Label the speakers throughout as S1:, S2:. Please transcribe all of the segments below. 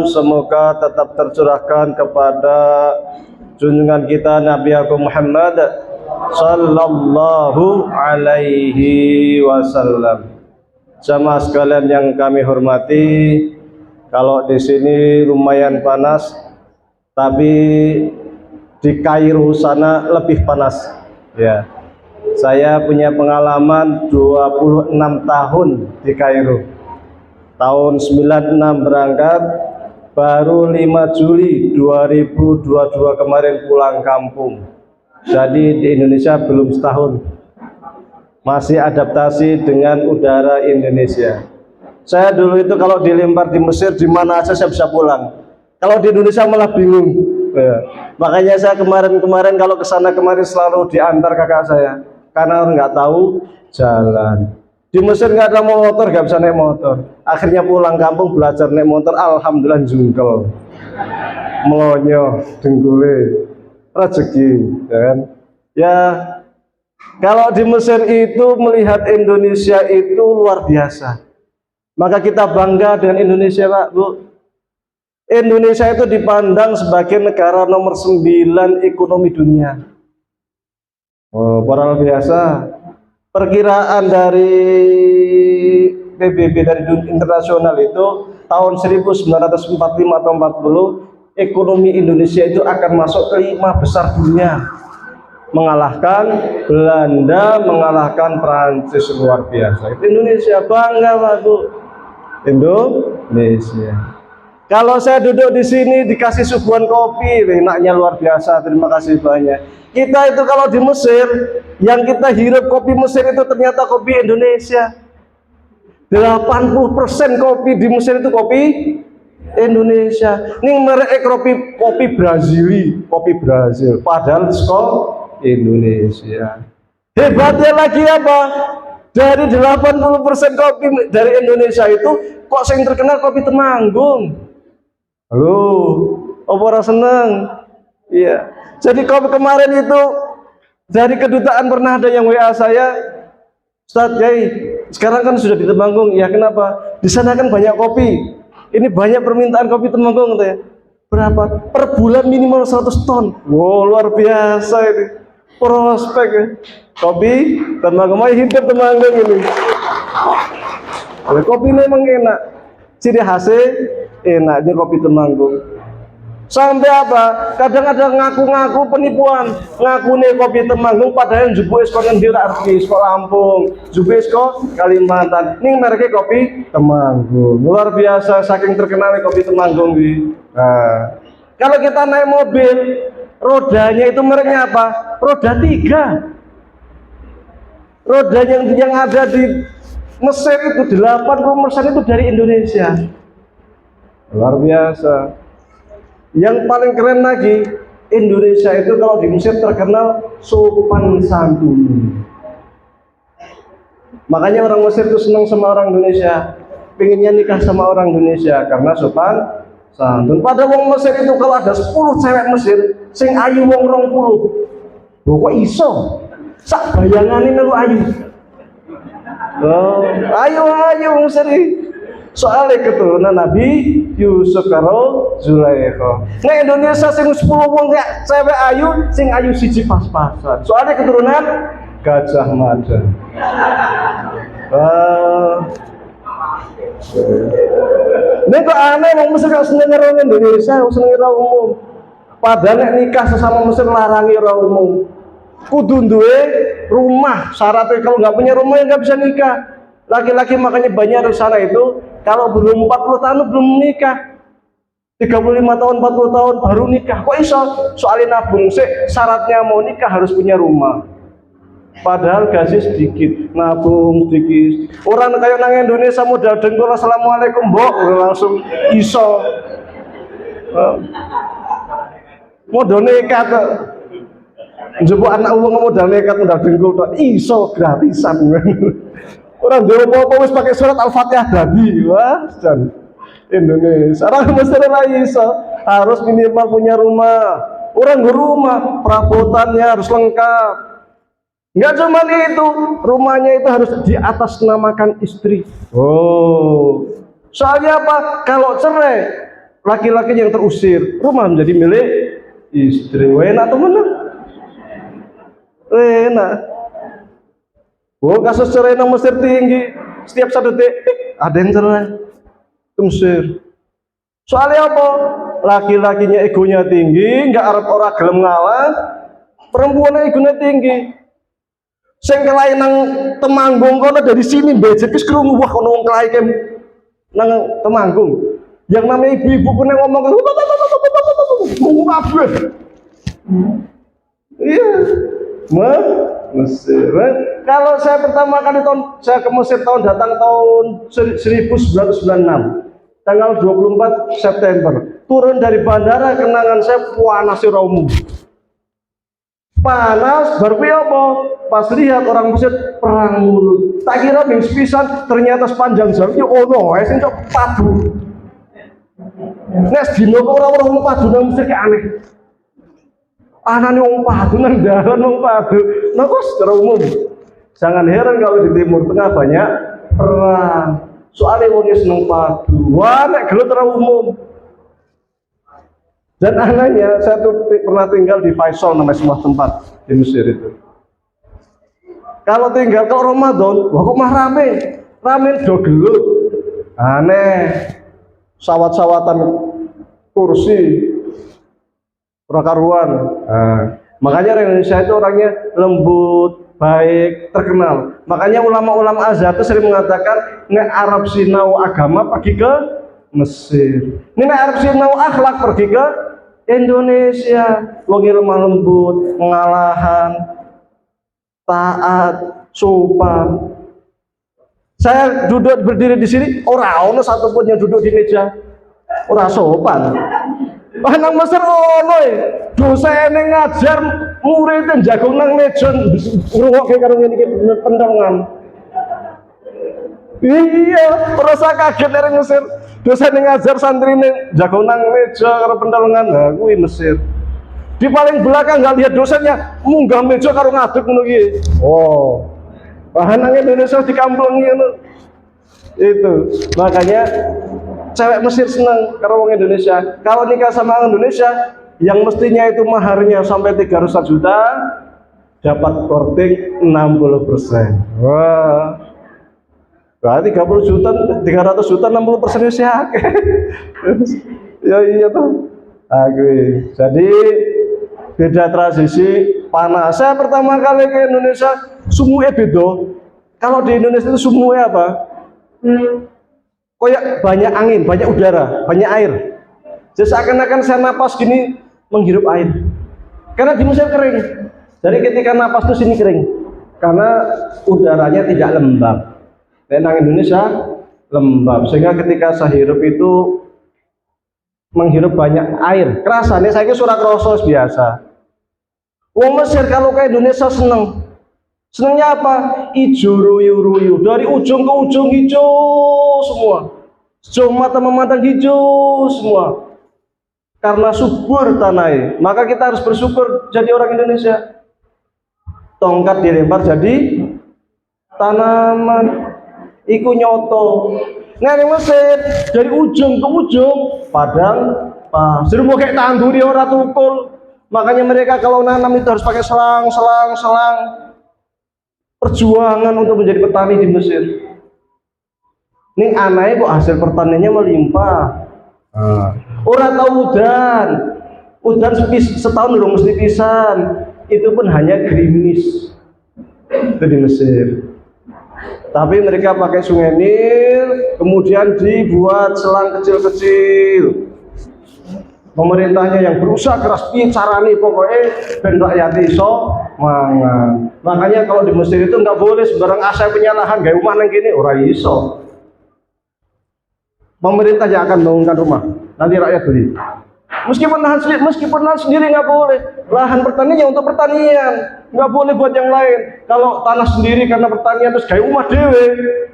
S1: Semoga tetap tercurahkan kepada junjungan kita Nabi Agung Muhammad sallallahu alaihi wasallam. Jamaah sekalian yang kami hormati, kalau di sini lumayan panas, tapi di Kairo sana lebih panas. Ya, saya punya pengalaman 26 tahun di Kairo. Tahun 96 berangkat, baru 5 Juli 2022 kemarin pulang kampung. Jadi di Indonesia belum setahun, masih adaptasi dengan udara Indonesia. Saya dulu itu kalau dilempar di Mesir, di mana aja saya bisa pulang. Kalau di Indonesia malah bingung. Makanya saya kemarin kalau kesana kemarin selalu diantar kakak saya, karena nggak tahu jalan. Di Mesir nggak ada motor, nggak bisa naik motor. Akhirnya pulang kampung belajar naik motor, alhamdulillah jungkel, melonyo, denggule, rezeki, ya kan? Ya, kalau di Mesir itu melihat Indonesia itu luar biasa. Maka kita bangga dengan Indonesia, Pak, Bu. Indonesia itu dipandang sebagai negara nomor 9 ekonomi dunia. Oh, luar biasa. Perkiraan dari PBB dari dunia internasional itu tahun 1945 atau 40 ekonomi Indonesia itu akan masuk ke 5 besar dunia, mengalahkan Belanda, mengalahkan Prancis. Luar biasa. Itu Indonesia, bangga Pak, Bu. Indonesia. Kalau saya duduk di sini dikasih suguhan kopi, enaknya luar biasa. Terima kasih banyak. Kita itu kalau di Mesir, yang kita hirup kopi Mesir itu ternyata kopi Indonesia. 80% kopi di Mesir itu kopi Indonesia. Ini merek kopi kopi Brazil. Padahal skor Indonesia. Hebatnya lagi apa? Dari 80% kopi dari Indonesia itu kok yang terkenal kopi Temanggung. Halo, apa seneng? Iya. Jadi kopi kemarin itu dari kedutaan pernah ada yang WA saya, Ustadz Yai, sekarang kan sudah di Temanggung. Ya kenapa? Di sana kan banyak kopi. Ini banyak permintaan kopi Temanggung, katanya. Berapa? Per bulan minimal 100 ton. Wow, luar biasa ini. Prospek ya. Kopi Temanggung, mau hidup Temanggung ini. Kopi memang enak. Ciri khasnya enaknya kopi Temanggung. Sampai apa? Kadang ada ngaku-ngaku penipuan, ngaku nih kopi Temanggung, padahal jubu esko ngendir arti, esko Lampung, jubu esko Kalimantan. Ini mereknya kopi Temanggung. Luar biasa, saking terkenalnya kopi Temanggung di. Nah, kalau kita naik mobil, rodanya itu mereknya apa? Roda 3. Roda yang ada di Mesir itu 80% itu dari Indonesia. Luar biasa. Yang paling keren lagi, Indonesia itu kalau di Mesir terkenal sopan santun. Makanya orang Mesir itu senang sama orang Indonesia, pengennya nikah sama orang Indonesia karena sopan santun. Pada wong Mesir itu kalau ada 10 cewek Mesir, sing ayu wong 20. Loh kok iso? Sak bayangane melu ayu. Oh, ayo Mesir. Soalnya keturunan Nabi Yusuf karo Zulaikha. Nah Indonesia sing 10 wong kayak cewek ayu, sing ayu siji pas-pasan. Soalnya keturunan Gajah Mada. Ini kok aneh, wong Mesir kok seneng karo Indonesia, seneng karo umum. Padahal nek nikah sesama Mesir larangi ora umum. Kudu duwe rumah. Syaratnya kalau nggak punya rumah ya nggak bisa nikah. Laki-laki makanya banyak di sana itu kalau belum 40 tahun belum nikah, 35 tahun 40 tahun baru nikah. Kok iso? Soalnya nabung sih, syaratnya mau nikah harus punya rumah. Padahal gaji sedikit, nabung sedikit. Orang kayak nang Indonesia modal dengkul assalamualaikum mbok langsung iso. Modal nekat. Njupuk anak uang modal nekat modal dengkul iso gratisan. Orang dulu apa wis pakai surat Al-Fatihah dadi. Wah, jan Indonesia. Orang Mesir iso, harus minimal punya rumah. Orang rumah, perabotannya harus lengkap. Enggak cuma itu, rumahnya itu harus diatasnamakan istri. Oh. Soalnya apa? Kalau cerai, laki-laki yang terusir, rumah menjadi milik istri. Enak tuh mana? Enak. Oh, kasus cerai nang Mesir tinggi. Setiap 1 detik ada yang cerai ke Mesir. Soalnya apa? Laki-lakinya egonya tinggi, nggak arep ora gelem ngalah. Perempuannya egonya tinggi. Sing kelai nang Temanggung kono dari sini becek wis krungu wah kono wong kelai nang Temanggung. Yang namanya ibu-ibu pun yang ngomong ngomong kabeh. Iya. Mesir. Kalau saya pertama kali saya ke Mesir datang tahun 1996. Tanggal 24 September. Turun dari bandara, kenangan saya panas umum. Panas, baru apa? Pas lihat orang Mesir perang mulut. Tak kira bing sepisan, ternyata sepanjang jalan ya ono, sing cok padu. Nes dino kok orang padu nang Mesir kayak aneh. Anane wong padu nang dalan wong padu. Nah kok secara umum. Jangan heran kalau di Timur Tengah banyak perang. Soalnya wong seneng padu. Wah, nek gelut terlalu umum. Dan anehnya saya tuh pernah tinggal di Faisal, namanya sebuah tempat di Mesir itu. Kalau tinggal ke Ramadan, wah kok mah rame do gelut. Aneh. Sawat-sawatan kursi prakaruan. Makanya orang Indonesia itu orangnya lembut, baik, terkenal. Makanya ulama-ulama Azhar itu sering mengatakan, nek Arab sinau agama pergi ke Mesir. Nek Arab sinau akhlak pergi ke Indonesia. Wong lemah lembut, pengalahan, taat, sopan. Saya duduk berdiri di sini, orang satupun yang duduk di meja, orang sopan. Nang Mesir ono dosen ngajar murid jagung nang meja ngrungokke karo ngene iki pentongan. Iya, rasa kaget nang Mesir. Dosen ngajar santrine jagung nang meja karo pentongan. Nah, kuwi Mesir. Di paling belakang enggak lihat dosennya, munggah meja karo ngadeg ngono iki. Oh. Bahan nang Indonesia dikamplengi ngono. Itu. Makanya cewek Mesir senang karo wong Indonesia. Kalau nikah sama orang Indonesia, yang mestinya itu maharnya sampai 300 juta, dapat korting 60%. Wah. Berarti 30 juta, 300 juta, 60% sih akeh. Ya iya toh. Jadi beda tradisi panas. Saya pertama kali ke Indonesia, sumuke beda. Kalau di Indonesia itu sumuke apa? Kayak banyak angin, banyak udara, banyak air. Jadi seakan-akan saya napas gini menghirup air. Karena di Mesir kering. Jadi ketika napas itu sini kering. Karena udaranya tidak lembab. Dan Indonesia lembab. Sehingga ketika saya hirup itu menghirup banyak air. Kerasanya saya kira surat krosos biasa. Wong Mesir kalau ke Indonesia seneng. Senangnya apa? Ijo ruyu-ruyu. Dari ujung ke ujung hijau semua. Sejauh mata memandang hijau semua. Karena subur tanahnya. Maka kita harus bersyukur jadi orang Indonesia. Tongkat dilempar jadi tanaman. Iku nyoto. Nah di Mesir dari ujung ke ujung padang pasir. Mau kayak tanduri orang tukul. Makanya mereka kalau nanam itu harus pakai selang. Perjuangan untuk menjadi petani di Mesir. Ini anaknya kok hasil pertaniannya melimpah. Orang tahu udan setahun belum mesti pisan. Itu pun hanya gerimis. Itu di Mesir. Tapi mereka pakai sungai Nil, kemudian dibuat selang kecil-kecil. Pemerintahnya yang berusaha keras carane pokoknya ben rakyat iso mangan. Makanya kalau di Mesir itu nggak boleh sembarang asal punya lahan gawe rumah nang kene ora iso. Pemerintah yang akan bangunkan rumah, nanti rakyat beli. Meskipun lahan sendiri nggak boleh. Lahan pertaniannya untuk pertanian, nggak boleh buat yang lain. Kalau tanah sendiri karena pertanian terus gawe rumah dewe,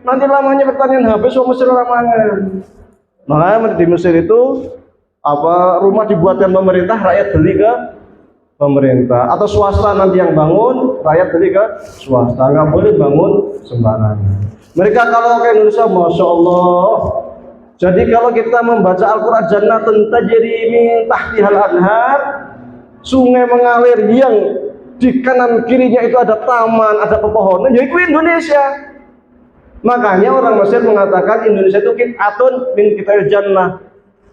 S1: nanti lamanya pertanian habis wong Mesir ora mangan. Makanya di Mesir itu rumah dibuatkan pemerintah, rakyat beli ke pemerintah atau swasta nanti yang bangun, rakyat beli ke swasta. Nggak boleh bangun sembarangan. Mereka kalau ke Indonesia, masya Allah, Jadi kalau kita membaca Al-Quran, jannatun tajri min tahtihal anhar, sungai mengalir yang di kanan kirinya itu ada taman, ada pepohonan, yaitu Indonesia. Makanya orang Mesir mengatakan Indonesia itu qit'atun min qita'il jannah,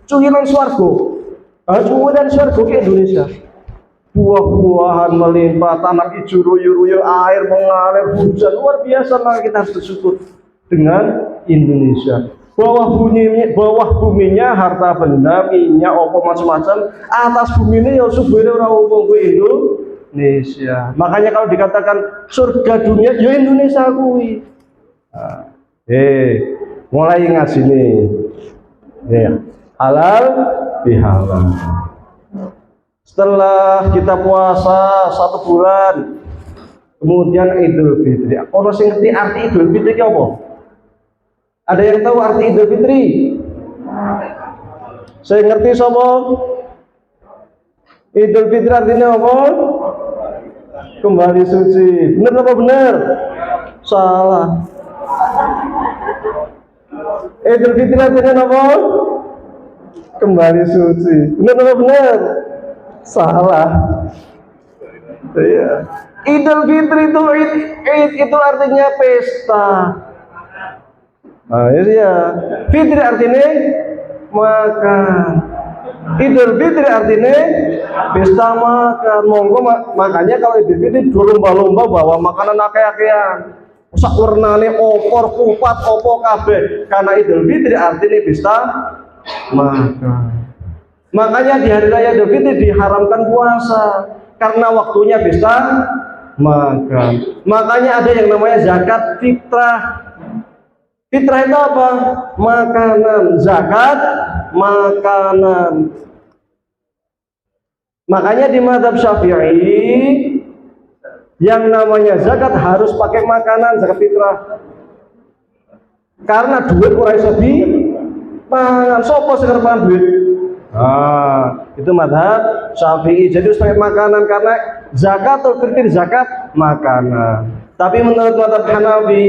S1: cuilan swargo. Cuilan swargo ke Indonesia. Buah-buahan melimpah, tanah hijau royo-royo, air mengalir, hujan luar biasa. Maka kita harus bersyukur dengan Indonesia. Bawah buminya harta benda, minyak, opo macam-macam. Atas buminya ya subhane ora opo Indonesia. Makanya kalau dikatakan surga dunia, ya Indonesia kuwi. Mulai ngaji nih. Halal bihalal. Setelah kita puasa 1 bulan, kemudian Idul Fitri. Ono sing ngerti arti Idul Fitri ki apa? Ada yang tahu arti Idul Fitri? Saya ngerti sapa? Idul Fitri artinya apa? Kembali suci. Bener apa bener? Salah. Idul Fitri artinya apa? Kembali suci. Bener apa bener? Salah. Iya. Idul Fitri itu artinya pesta. Ya. Fitri artinya makan. Idul Fitri artinya pesta makan. Monggo makanya kalau Idul Fitri lomba-lomba bawa makanan akeh-akehan. Sak wernane opor, kupat, opo kabeh. Karena Idul Fitri artinya pesta makan. Makanya di hari raya Idul Fitri diharamkan puasa karena waktunya pesta makan. Makanya ada yang namanya zakat fitrah. Fitrah itu apa? Makanan. Zakat makanan. Makanya di mazhab Syafi'i yang namanya zakat harus pakai makanan, zakat fitrah. Karena duit ora iso dipangan. Sopo sing arep mangan duit? Itu mazhab Syafi'i. Jadi harus pakai makanan karena zakatul fitri zakat makanan. Tapi menurut mazhab Hanafi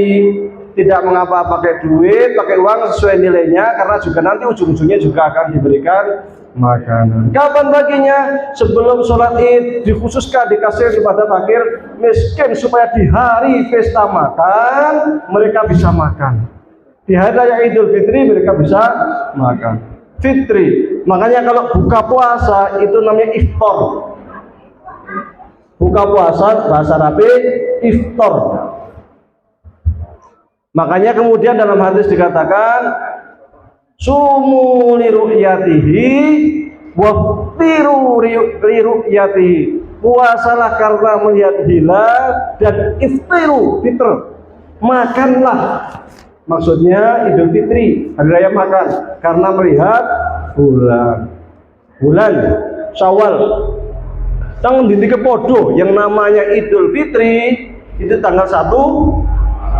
S1: tidak mengapa pakai duit, pakai uang sesuai nilainya karena juga nanti ujung-ujungnya juga akan diberikan makanan. Kapan baginya? Sebelum sholat Id dikhususkan dikasih kepada fakir miskin supaya di hari pesta makan mereka bisa makan. Di hari raya Idul Fitri mereka bisa makan. Fitri. Makanya kalau buka puasa itu namanya iftar. Buka puasa bahasa Arabi iftar. Makanya kemudian dalam hadis dikatakan sumu li ru'yatihi waftiru li ru'yatihi. Puasalah karena melihat hilal dan iftiru fitr. Makanlah. Maksudnya Idul Fitri, hari raya makan karena melihat bulan Syawal. Tanggal di kepodo yang namanya Idul Fitri itu tanggal 1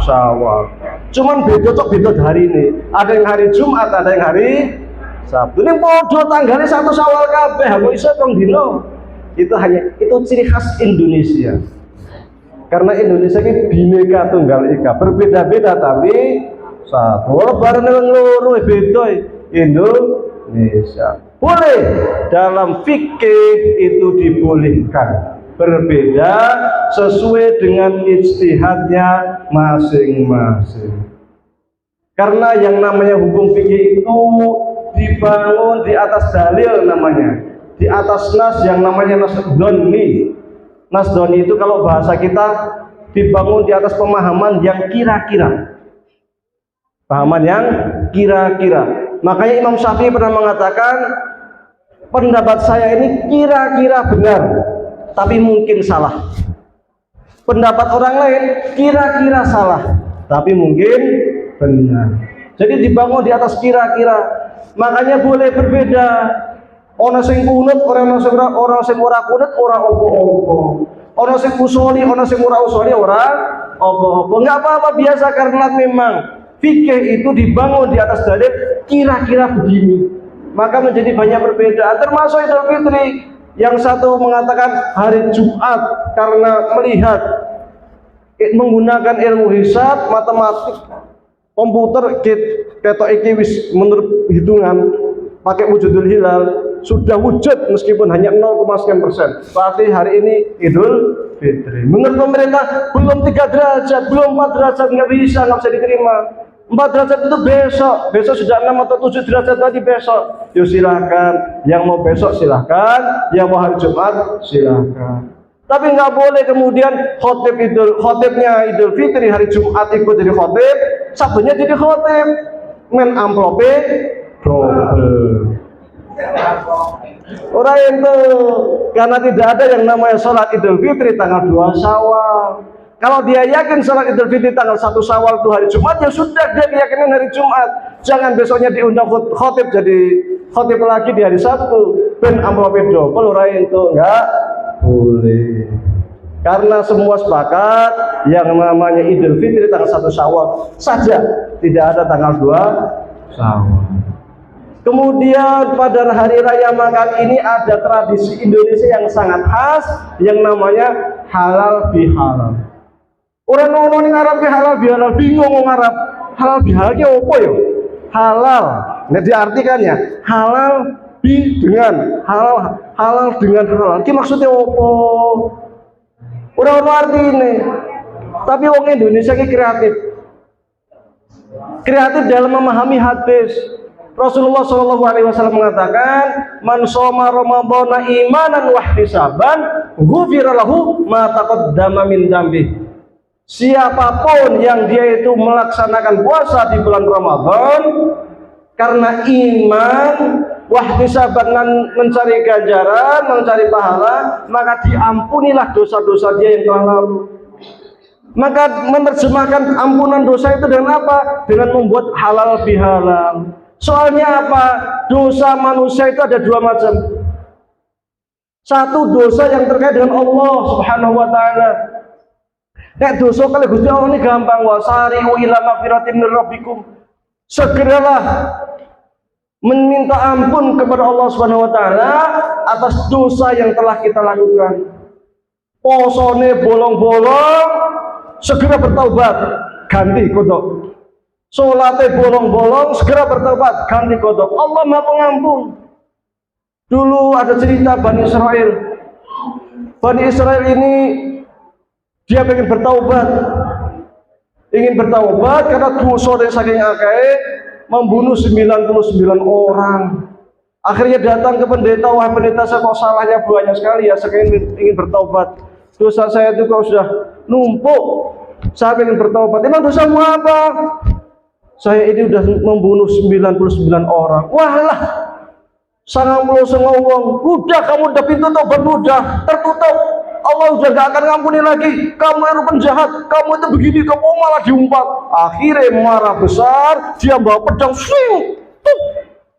S1: Syawal. Cuman beda hari ini. Ada yang hari Jumat, ada yang hari Sabtu. Ini podo tanggalnya 1 Syawal kabeh. Aku iso tong dino. Itu ciri khas Indonesia. Karena Indonesia ini Bhinneka Tunggal Ika, berbeda-beda tapi satu. Lebaran yang loro beda Indonesia. Boleh dalam fikih itu dibolehkan. Berbeda sesuai dengan ijtihadnya masing-masing. Karena yang namanya hukum fikih itu dibangun di atas dalil namanya, di atas nas yang namanya nas doni. Nas doni itu kalau bahasa kita dibangun di atas pemahaman yang kira-kira. Pahaman yang kira-kira. Makanya Imam Syafi'i pernah mengatakan pendapat saya ini kira-kira benar, tapi mungkin salah. Pendapat orang lain kira-kira salah, tapi mungkin benar. Jadi dibangun di atas kira-kira. Makanya boleh berbeda. Orang sing kunut, orang sing ora kunut, ora opo-opo. Orang sing usoli, orang sing ora usoli, ora opo-opo. Enggak apa-apa, biasa karena memang fikih itu dibangun di atas dalil kira-kira begini. Maka menjadi banyak perbedaan. Termasuk Idul Fitri. Yang satu mengatakan hari Jumat karena melihat menggunakan ilmu hisab, matematik, komputer ketok iki wis menurut hitungan pakai wujudul hilal sudah wujud meskipun hanya 0,sekian%. Berarti hari ini Idul Fitri. Menurut pemerintah belum 3 derajat, belum 4 derajat, nggak bisa diterima. 4 derajat itu besok sudah 6 atau 7 derajat lagi besok. Yuk silahkan, yang mau besok silahkan, yang mau hari Jumat silahkan. Tapi nggak boleh kemudian khotibnya Idul Fitri hari Jumat ikut jadi khotib, Sabtunya jadi khotib, men amplope double. Orang itu karena tidak ada yang namanya sholat Idul Fitri tanggal 2 Syawal. Kalau dia yakin sholat Idul Fitri tanggal 1 Syawal itu hari Jumat, ya sudah dia keyakinan hari Jumat. Jangan besoknya diundang khotib jadi khotib lagi di hari Sabtu. Ben amplope double, orang itu enggak boleh. Karena semua sepakat yang namanya Idul Fitri tanggal 1 Syawal saja, tidak ada tanggal 2 Syawal. Kemudian pada hari raya makan ini ada tradisi Indonesia yang sangat khas yang namanya halal bihalal. Orang nongol ning Arab halal bihalal bingung wong Arab. Halal bihalal ki opo ya? Halal. Nah diartikannya halal dengan halal dengan halal. Ki maksudnya opo? Orang arti ini. Tapi wong Indonesia ki kreatif. Kreatif dalam memahami hadis. Rasulullah SAW mengatakan, "Man shoma Ramadhana imanan wa ihtisaban, ghufira lahu ma taqaddama min dzambi." Siapapun yang dia itu melaksanakan puasa di bulan Ramadan karena iman, wa ihtisaban, mencari ganjaran, mencari pahala, maka diampunilah dosa-dosa dia yang telah lalu. Maka menerjemahkan ampunan dosa itu dengan apa? Dengan membuat halal bihalal. Soalnya apa? Dosa manusia itu ada 2 macam. Satu dosa yang terkait dengan Allah Subhanahu wa taala. Nek dosa kali Gusti Allah ini gampang, wasari'u ila magfiratin min rabbikum. Segeralah meminta ampun kepada Allah Subhanahu wa taala atas dosa yang telah kita lakukan. Posone bolong-bolong, segera bertaubat, ganti kodok. Sholatnya bolong-bolong, segera bertobat, ganti kodok. Allah Maha Pengampun. Dulu ada cerita Bani Israel. Bani Israel ini dia ingin bertaubat karena dosanya saking akeh, membunuh 99 orang. Akhirnya datang ke pendeta, wahai pendeta, saya kok salahnya banyak sekali ya, saya ingin bertaubat. Dosa saya itu kok sudah numpuk. Saya ingin bertaubat. Emang dosamu apa? Saya ini sudah membunuh 99 orang. Walah, 99 wong. Udah, kamu udah pintu taubat udah tertutup. Allah udah gak akan ngampuni lagi. Kamu itu penjahat, kamu itu begini, kamu malah diumpat. Akhirnya marah besar, dia bawa pedang, swing,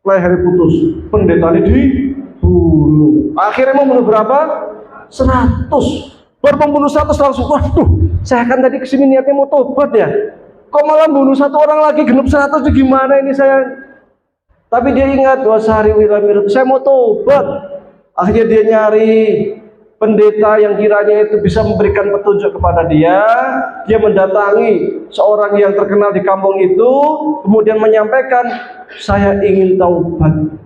S1: lehernya putus. Pendeta ini dibunuh. Akhirnya membunuh berapa? 100. Baru membunuh 100 langsung, waduh, saya kan tadi kesini niatnya mau tobat ya. Kok malah bunuh 1 orang lagi, genep 100 itu gimana ini saya? Tapi dia ingat, wasari wilamir, saya mau tobat. Akhirnya dia nyari pendeta yang kiranya itu bisa memberikan petunjuk kepada dia. Dia mendatangi seorang yang terkenal di kampung itu, kemudian menyampaikan, saya ingin taubat.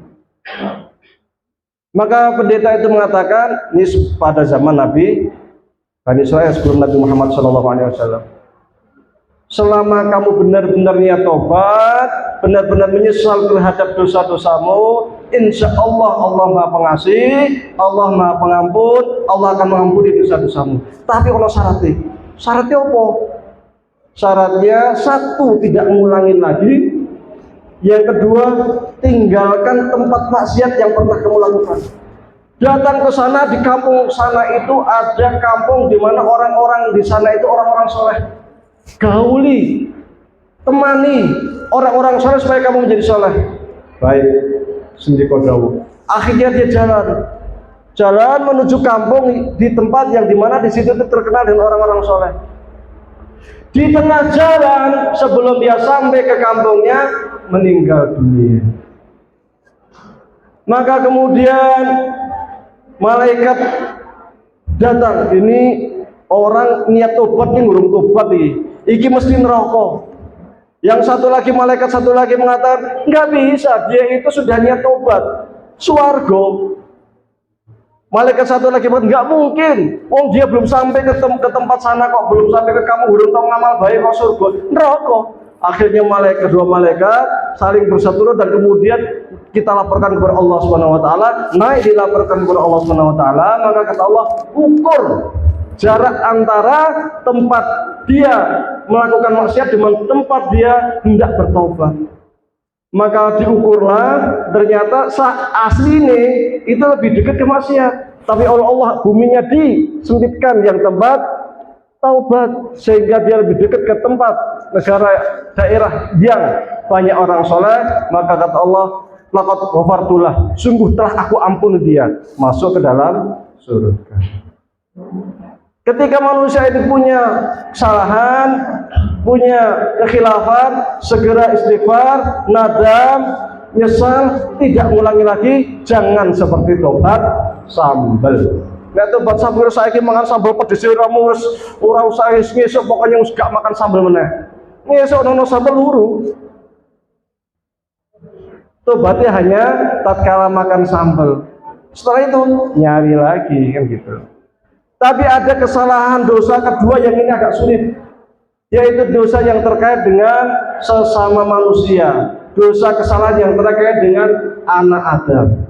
S1: Maka pendeta itu mengatakan, ini pada zaman Nabi Bani Israil sebelum Nabi Muhammad SAW. Selama kamu benar-benar niat tobat, benar-benar menyesal terhadap dosa-dosamu, insya Allah Allah Maha Pengasih, Allah Maha Pengampun, Allah akan mengampuni dosa-dosamu. Tapi kalau syaratnya apa? Syaratnya 1, tidak ngulangin lagi. Yang kedua, tinggalkan tempat maksiat yang pernah kamu lakukan. Datang ke sana, di kampung sana itu ada kampung di mana orang-orang di sana itu orang-orang soleh. Gauli, temani orang-orang soleh supaya kamu menjadi soleh. Baik, sendiko dawuh. Akhirnya dia jalan menuju kampung di tempat yang dimana di situ terkenal dengan orang-orang soleh. Di tengah jalan sebelum dia sampai ke kampungnya meninggal dunia. Maka kemudian malaikat datang. Ini orang niat tobat nih, ngurung tobat nih. Iki mesti neraka. Yang satu lagi malaikat satu lagi mengatakan, nggak bisa, dia itu sudah niat tobat, swargo. Malaikat satu lagi mengatakan, nggak mungkin, wong dia belum sampai ke tempat sana kok, belum sampai ke kamu, belum tahu ngamal baik kok surga, neraka. Akhirnya kedua malaikat saling bersatu dan kemudian kita laporkan kepada Allah Subhanahu wa taala, naik dilaporkan kepada Allah Subhanahu wa taala, maka kata Allah, ukur jarak antara tempat dia melakukan maksiat dengan tempat dia hendak bertobat. Maka diukurlah, ternyata asli ini itu lebih dekat ke maksiat, tapi oleh Allah buminya disempitkan yang tempat taubat, sehingga dia lebih dekat ke tempat negara daerah yang banyak orang soleh. Maka kata Allah, laqad ghafartulah, sungguh telah aku ampuni dia, masuk ke dalam surga. Ketika manusia itu punya kesalahan, punya kekhilafan, segera istighfar, nadam, nyesal, tidak ulangi lagi. Jangan seperti tobat sambal. Nek tobat sambal saiki mangan sambal pedes ora usah ngesuk, pokoknya wis gak makan sambal meneh. Ngesuk ono sambal luru. Tobatnya hanya tatkala makan sambal. Setelah itu nyari lagi kan gitu. Tapi ada kesalahan dosa kedua yang ini agak sulit, yaitu dosa yang terkait dengan sesama manusia, dosa kesalahan yang terkait dengan anak Adam.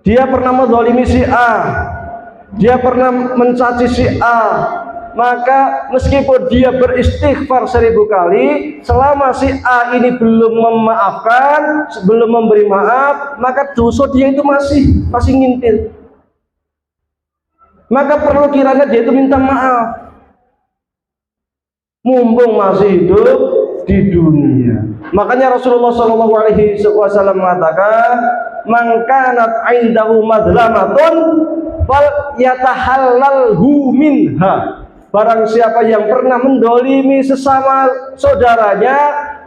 S1: Dia pernah menzalimi si A, dia pernah mencaci si A, maka meskipun dia beristighfar 1000 kali, selama si A ini belum memaafkan, belum memberi maaf, maka dosa dia itu masih ngintil. Maka perlu kiranya dia itu minta maaf, mumpung masih hidup di dunia. Makanya Rasulullah SAW mengatakan, man kanat indahu madlamatun fal yatahallalhu minha. Barang siapa yang pernah mendolimi sesama saudaranya,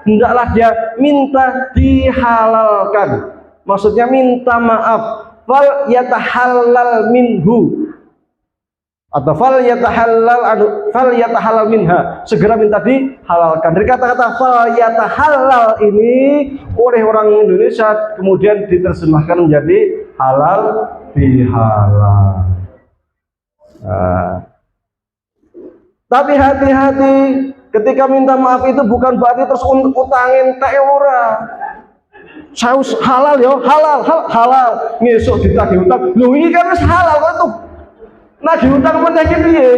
S1: hendaklah dia minta dihalalkan. Maksudnya minta maaf. Fal yatahallal minhu, atau fal yatahallal minha, segera minta dihalalkan. Dari kata-kata fal yatahallal ini oleh orang Indonesia kemudian diterjemahkan menjadi halal bihalal. Tapi hati-hati, ketika minta maaf itu bukan berarti terus utangin tak ora. Saus halal yo, halal. Ngesuk ditagih utang. Lho ini kan wis halal kok tuh. Nagih hutang meneh piye?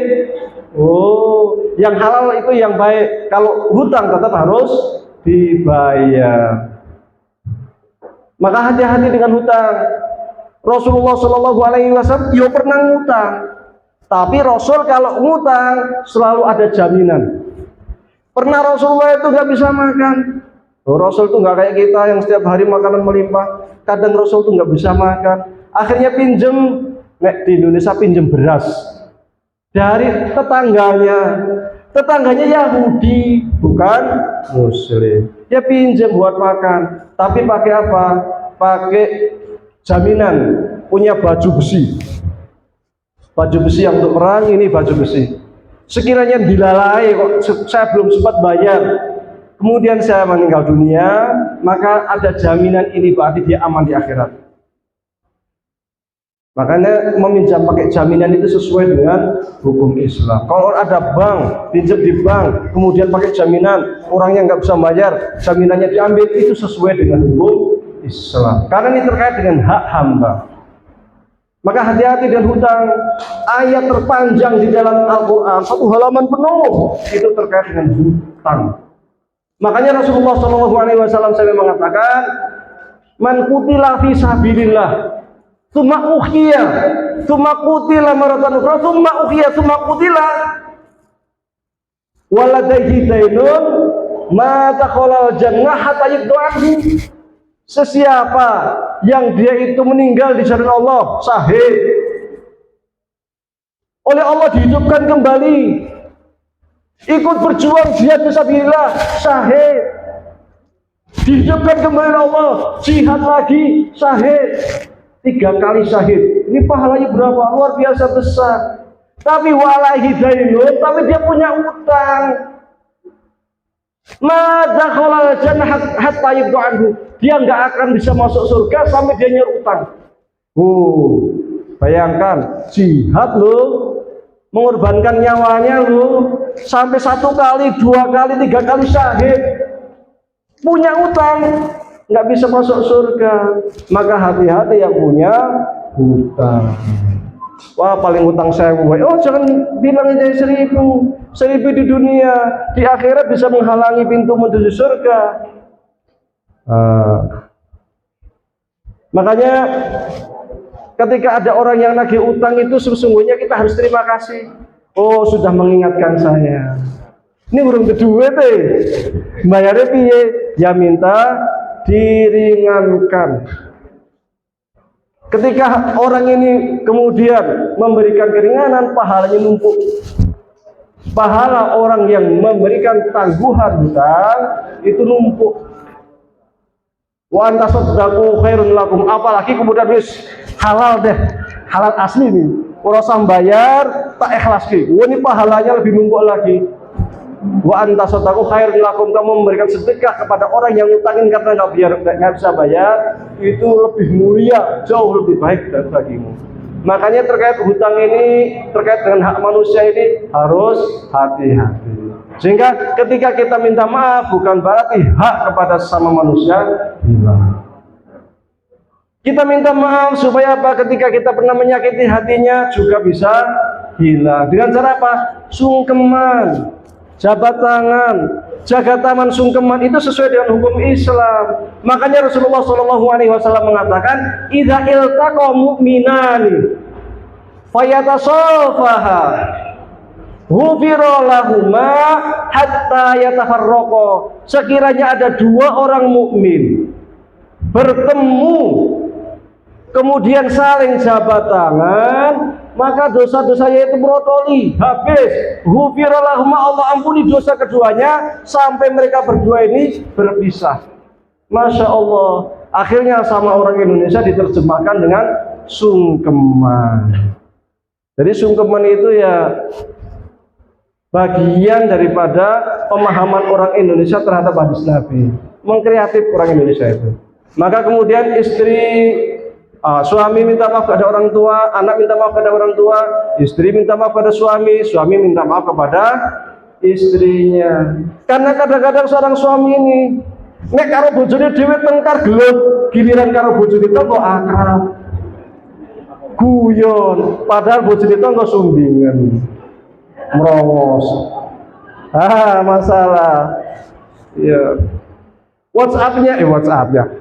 S1: Oh, yang halal itu yang baik. Kalau hutang tetap harus dibayar. Maka hati-hati dengan hutang. Rasulullah SAW yo pernah ngutang. Tapi Rasul kalau ngutang selalu ada jaminan. Pernah Rasulullah itu nggak bisa makan. Rasul itu nggak kayak kita yang setiap hari makanan melimpah. Kadang Rasul itu nggak bisa makan. Akhirnya pinjem. Nek di Indonesia pinjem beras dari tetangganya Yahudi, bukan Muslim. Dia pinjem buat makan, tapi pakai apa? Pakai jaminan, punya baju besi yang untuk perang, ini baju besi. Sekiranya dilalai kok saya belum sempat bayar, kemudian saya meninggal dunia, maka ada jaminan ini berarti dia aman di akhirat. Makanya meminjam pakai jaminan itu sesuai dengan hukum Islam. Kalau ada bank, pinjam di bank, kemudian pakai jaminan, orangnya nggak bisa bayar, jaminannya diambil, itu sesuai dengan hukum Islam. Karena ini terkait dengan hak hamba. Maka hati-hati dengan hutang. Ayat terpanjang di dalam Al-Quran, 1 halaman penuh, itu terkait dengan hutang. Makanya Rasulullah SAW mengatakan, man qutila fi sabilillah, Summa ukhiyah, summa qutila maratan ukhra, summa ukhiyah, summa qutila waladaihi dainun ma dakhalal jannah hatta yud'ahu. Sesiapa yang dia itu meninggal di jalan Allah, syahid, oleh Allah dihidupkan kembali, ikut berjuang jihad fisabilillah, syahid, dihidupkan kembali oleh Allah, jihad lagi, syahid. 3 kali syahid. Ini pahalanya berapa? Luar biasa besar. Tapi walaihi dainun, tapi dia punya utang.
S2: Ma dakhala jannah hatta yubdu anhu. Dia nggak akan bisa masuk surga sampai dia nyuruh utang. Bayangkan jihad loh, mengorbankan nyawanya loh, sampai 1 kali, 2 kali, 3 kali syahid, punya utang, nggak bisa masuk surga. Maka hati-hati yang punya hutang. Wah, paling utang 1000. Oh, jangan bilang aja 1000 di dunia, di akhirat bisa menghalangi pintu menuju surga. Makanya ketika ada orang yang nagih utang itu sesungguhnya kita harus terima kasih. Oh, sudah mengingatkan saya. Ini burung kedua deh. Bayarnya piye? Ya minta diringankan. Ketika orang ini kemudian memberikan keringanan, pahalanya numpuk. Pahala orang yang memberikan tangguhan hutang itu numpuk. Wa antasaddaqu khairun lakum. Apalagi kemudian halal deh, halal asli nih. Orang bayar tak ikhlas ki. Wah, ini pahalanya lebih numpuk lagi. Wa antasaddaqu khairun lakum. Kamu memberikan sedekah kepada orang yang utangin karena nggak bisa bayar, itu lebih mulia, jauh lebih baik bagimu. Makanya terkait hutang ini, terkait dengan hak manusia ini harus hati-hati. Sehingga ketika kita minta maaf bukan berarti hak kepada sesama manusia hilang. Kita minta maaf supaya apa? Ketika kita pernah menyakiti hatinya juga bisa hilang. Dengan cara apa? Sungkeman, jabat tangan, jaga taman sungkeman itu sesuai dengan hukum Islam. Makanya Rasulullah SAW mengatakan, "Idza iltaqa mu'minani fayatasafaha ghufira lahuma hatta yatafarraqa." Sekiranya ada 2 orang mukmin bertemu kemudian saling jabat tangan, maka dosa-dosanya itu merotoli, habis. Ghufira lahuma, Allah ampuni dosa keduanya sampai mereka berdua ini berpisah. Masya Allah. Akhirnya sama orang Indonesia diterjemahkan dengan sungkeman. Jadi sungkeman itu ya bagian daripada pemahaman orang Indonesia terhadap hadis Nabi, mengkreatif orang Indonesia itu. Maka kemudian suami minta maaf kepada orang tua, anak minta maaf kepada orang tua, istri minta maaf kepada suami, suami minta maaf kepada istrinya. Karena kadang-kadang seorang suami ini nek karo bojone dhewe tengkar gelut, giliran karo bojone kok akrab, guyon, padahal bojone kok sumbingan, merongos. Masalah. Ya. WhatsApp-nya,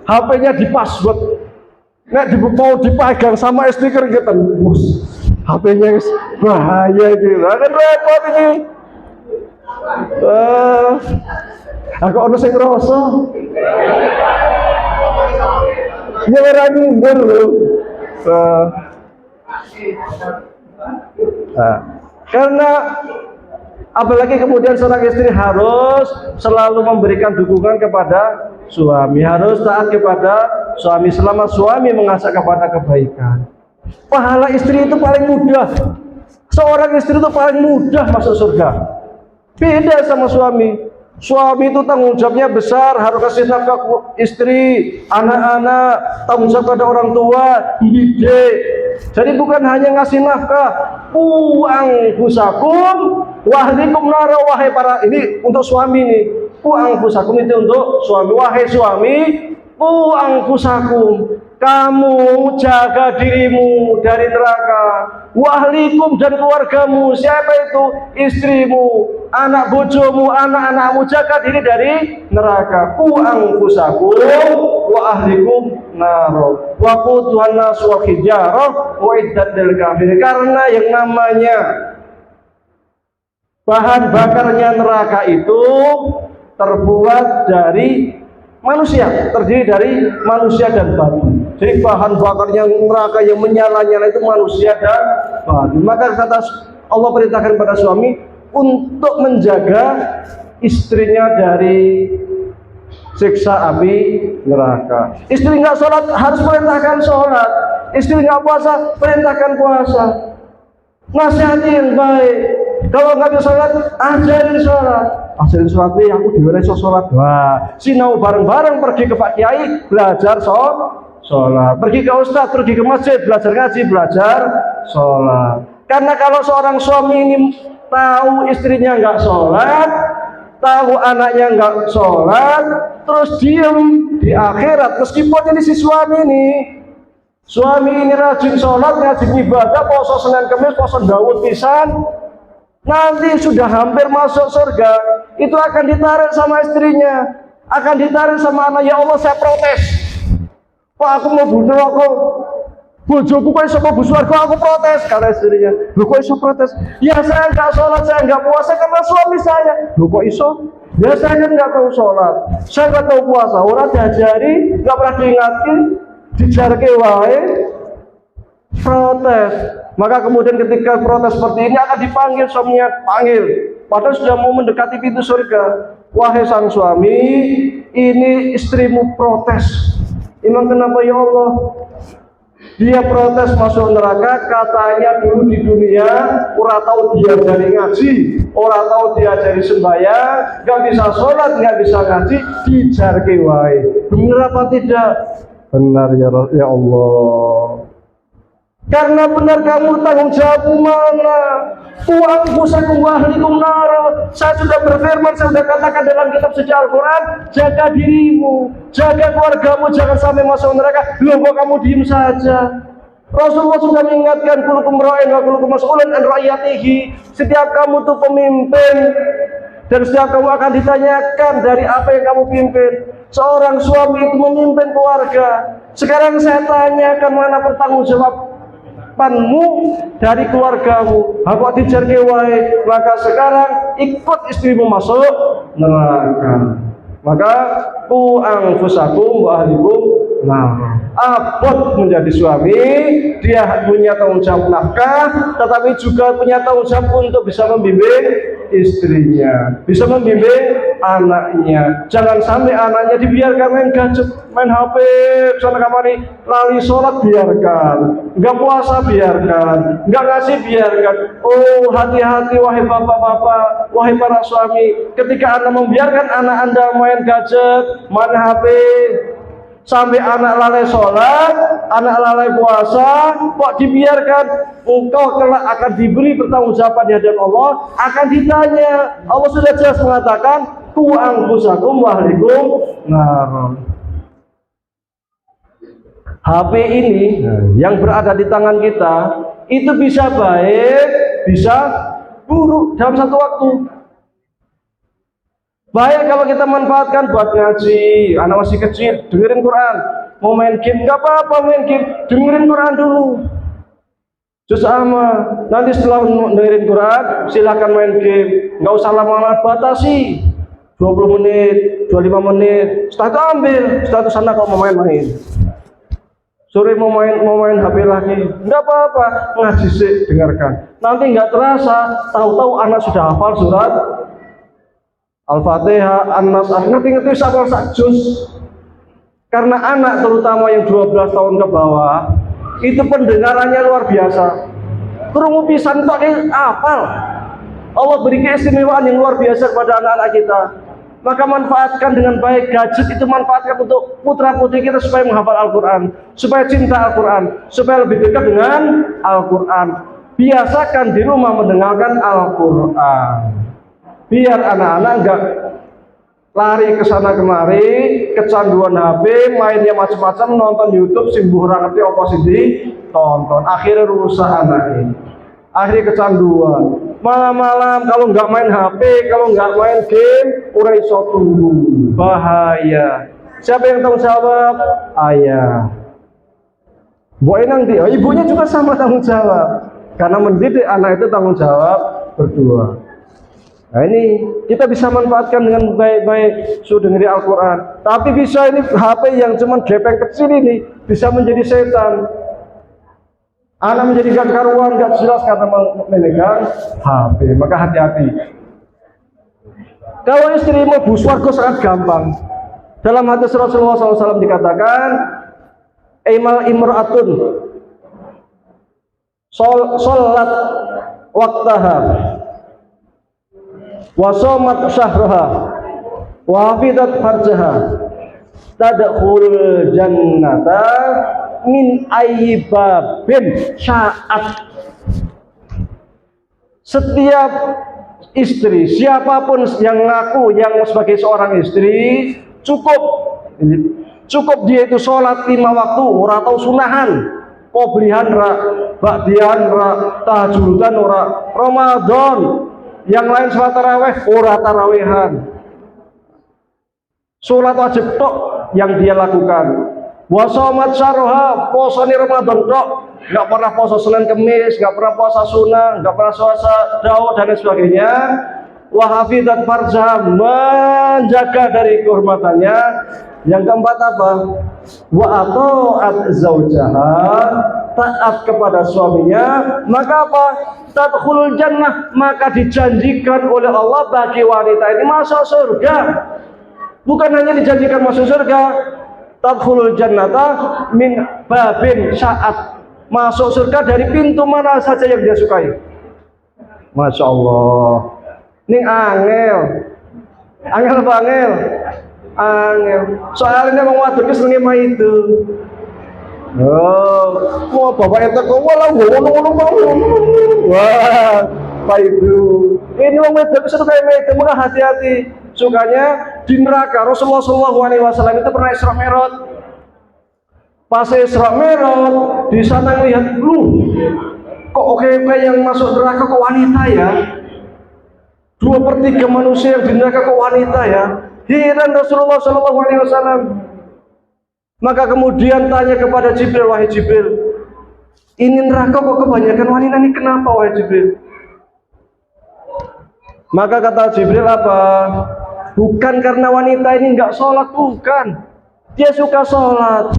S2: HP-nya di password. Nek mau dipegang sama istri keringetan, bos. HP-nya bahaya gitu. Kan repot ini. Aku ono sing ngrasa. Nyerani lho. Karena apalagi kemudian seorang istri harus selalu memberikan dukungan kepada suami, harus taat kepada suami selama suami mengajak kepada kebaikan. Pahala istri itu paling mudah. Seorang istri itu paling mudah masuk surga. Beda sama suami. Suami itu tanggung jawabnya besar, harus kasih nafkah istri, anak-anak, tanggung jawab pada orang tua, dididik. Jadi bukan hanya ngasih nafkah, puang fusakum, wahlikum nara, wahai para, ini untuk suami nih. Puang fusakum itu untuk suami, wahai suami, puang fusakum, kamu jaga dirimu dari neraka. Wahlikum, dan keluargamu, siapa itu? Istrimu, anak bojomu, anak-anakmu, jaga diri dari neraka. Puang fusakum wa ahlikum naro wa quduhan nas wal hijarah uiddat lil kafirin. Karena yang namanya bahan bakarnya neraka itu terbuat dari manusia, terdiri dari manusia dan batu. Jadi bahan bakarnya neraka yang menyala-nyala itu manusia dan batu. Maka kata Allah perintahkan pada suami untuk menjaga istrinya dari siksa api neraka. Istri nggak sholat harus perintahkan sholat. Istri nggak puasa perintahkan puasa. Nasihati yang baik. Kalau nggak bisa sholat, ajarin sholat. Hasil sholat ini aku diwarai sholat. Wah, sinau bareng-bareng pergi ke Pak Kiai belajar sholat. Pergi ke Ustadz, pergi ke masjid belajar ngaji, belajar sholat. Karena kalau seorang suami ini tahu istrinya nggak sholat, tahu anaknya nggak sholat, terus diem di akhirat, meskipun ini si suami ini rajin sholat, rajin ibadah, puasa Senin Kamis, puasa Daud pisan, nanti sudah hampir masuk surga, itu akan ditarik sama istrinya, akan ditarik sama anak. Ya Allah, saya protes, Pak, aku mau bunuh aku, bojoku kok iso mlebu swarga, aku protes. Kata istrinya, lho kok iso protes? Ya saya nggak sholat, saya nggak puasa karena suami saya. Lho kok iso? Ya saya kan nggak tahu sholat, saya nggak tahu puasa, orang diajari, nggak pernah diingatkan, dijarke wae, protes. Maka kemudian ketika protes seperti ini akan dipanggil suaminya, panggil. Padahal sudah mau mendekati pintu surga. Wahai sang suami, ini istrimu protes. Emang kenapa ya Allah? Dia protes masuk neraka, katanya dulu di dunia ora tahu diajari ngaji, ora tahu diajari sembahyang, nggak bisa sholat, nggak bisa ngaji, dijarke wae. Benar apa tidak? Benar ya Allah. Karena benar, kamu tanggung jawabmu mana? Uang busakum wa ahlikum nar. Saya sudah berfirman, saya sudah katakan dalam kitab suci Al-Quran, jaga dirimu, jaga keluargamu, jangan sampai masuk neraka. Loh kok kamu diem saja? Rasulullah sudah mengingatkan, kulukum ra'in wa kulukum mas'ulun an ra'iyatihi. Setiap kamu tuh pemimpin, dan setiap kamu akan ditanyakan dari apa yang kamu pimpin. Seorang suami itu memimpin keluarga. Sekarang saya tanyakan, mana pertanggungjawabanmu dari keluargamu? Apa dijarke wae? Maka sekarang ikut istrimu masuk neraka. Maka ku anfusakum wa ahlikum nar. Abot menjadi suami, dia punya tanggung jawab nafkah, tetapi juga punya tanggung jawab untuk bisa membimbing istrinya, bisa membimbing anaknya. Jangan sampai anaknya dibiarkan main gadget, main HP, sana kamari, lali sholat biarkan, nggak puasa biarkan, nggak ngasih biarkan. Oh, hati-hati wahai bapak-bapak, wahai para suami, ketika Anda membiarkan anak Anda main gadget, main HP, sampai anak lalai sholat, anak lalai puasa, kok dibiarkan? Engkau kelak akan diberi pertanggungjawaban di hadapan Allah, akan ditanya. Allah sudah jelas mengatakan, ku anfusakum wa ahlikum nar. HP ini yang berada di tangan kita itu bisa baik, bisa buruk dalam satu waktu. Baik kalau kita manfaatkan buat ngaji, anak masih kecil, dengerin Quran. Mau main game, nggak apa-apa main game, dengerin Quran dulu. Juz amma, nanti setelah dengerin Quran, silakan main game. Nggak usah lama-lama, batasi 20 menit, 25 menit. Setelah itu ambil, setelah itu sana kalau mau main-main. Sore mau main HP lagi, nggak apa-apa, ngaji sih, dengarkan. Nanti nggak terasa, tahu-tahu anak sudah hafal surat Al-Fatihah, An-Nas, ngerti-ngerti hafal sak juz. Karena anak terutama yang 12 tahun ke bawah, itu pendengarannya luar biasa. Krungu pisan tok hafal. Allah beri keistimewaan yang luar biasa kepada anak-anak kita. Maka manfaatkan dengan baik gadget itu, manfaatkan untuk putra-putri kita supaya menghafal Al-Quran, supaya cinta Al-Quran, supaya lebih dekat dengan Al-Quran. Biasakan di rumah mendengarkan Al-Quran. Biar anak-anak enggak lari ke sana kemari, kecanduan HP, mainnya macam-macam, nonton YouTube, simbuh ora ngerti apa sih ditonton. Akhirnya rusak anak ini. Akhirnya kecanduan. Malam-malam kalau nggak main HP, kalau nggak main game, ora iso turu. Bahaya. Siapa yang tanggung jawab? Ayah. Boy nanti, ibunya juga sama tanggung jawab. Karena mendidik anak itu tanggung jawab berdua. Nah ini kita bisa manfaatkan dengan baik-baik, sudah dengerin Al-Quran. Tapi bisa ini HP yang cuman gepeng kecil ini bisa menjadi setan. Anak menjadi gak karuan, gak jelas karena memegang HP. Maka hati-hati. Kalau istri mau bus warga sangat gampang. Dalam hadis Rasulullah SAW dikatakan, Aimal imra'atun sholat waktaha wa shamat syahraha wa hafidat farjaha tadkhulul jannata min ayyibabin sya'at. Setiap istri, siapapun yang ngaku yang sebagai seorang istri, cukup dia itu sholat 5 waktu, ora tau sunahan, qoblihan ra, ba'dian ra, tahajudan ora, Ramadan yang lain sholat tarawih ora tarawihan, sholat wajib tok yang dia lakukan. Wa shamat syahraha, posone Ramadan tok, enggak pernah puasa Senin Kamis, enggak pernah puasa sunnah, enggak pernah puasa Daud dan sebagainya. Wa hafidzat farjaha, menjaga dari kehormatannya. Yang keempat apa? Wa ata'at zaujaha, taat kepada suaminya. Maka apa? Tadkhulul jannah, maka dijanjikan oleh Allah bagi wanita ini masuk surga. Bukan hanya dijanjikan masuk surga, tadkhulul jannata min babin sya'at, masuk surga dari pintu mana saja yang dia sukai. Masya Allah. Ini angel apa angel? Angel. Soalnya mau waduh kesenengnya mah itu. Oh, mau bapak itu kok walau ngomong. Wah, Pak itu. Ini wong wedok suka kayak itu, maka hati-hati. Sukanya di neraka. Rasulullah SAW itu pernah Isra Mi'raj. Pas Isra Mi'raj di sana lihat, kok oke yang masuk neraka kok wanita ya? 2/3 manusia yang di neraka kok wanita ya? Heran Rasulullah SAW. Maka kemudian tanya kepada Jibril, wahai Jibril, ini neraka kok kebanyakan wanita, ini kenapa wahai Jibril? Maka kata Jibril apa? Bukan karena wanita ini enggak sholat, bukan. Dia suka sholat.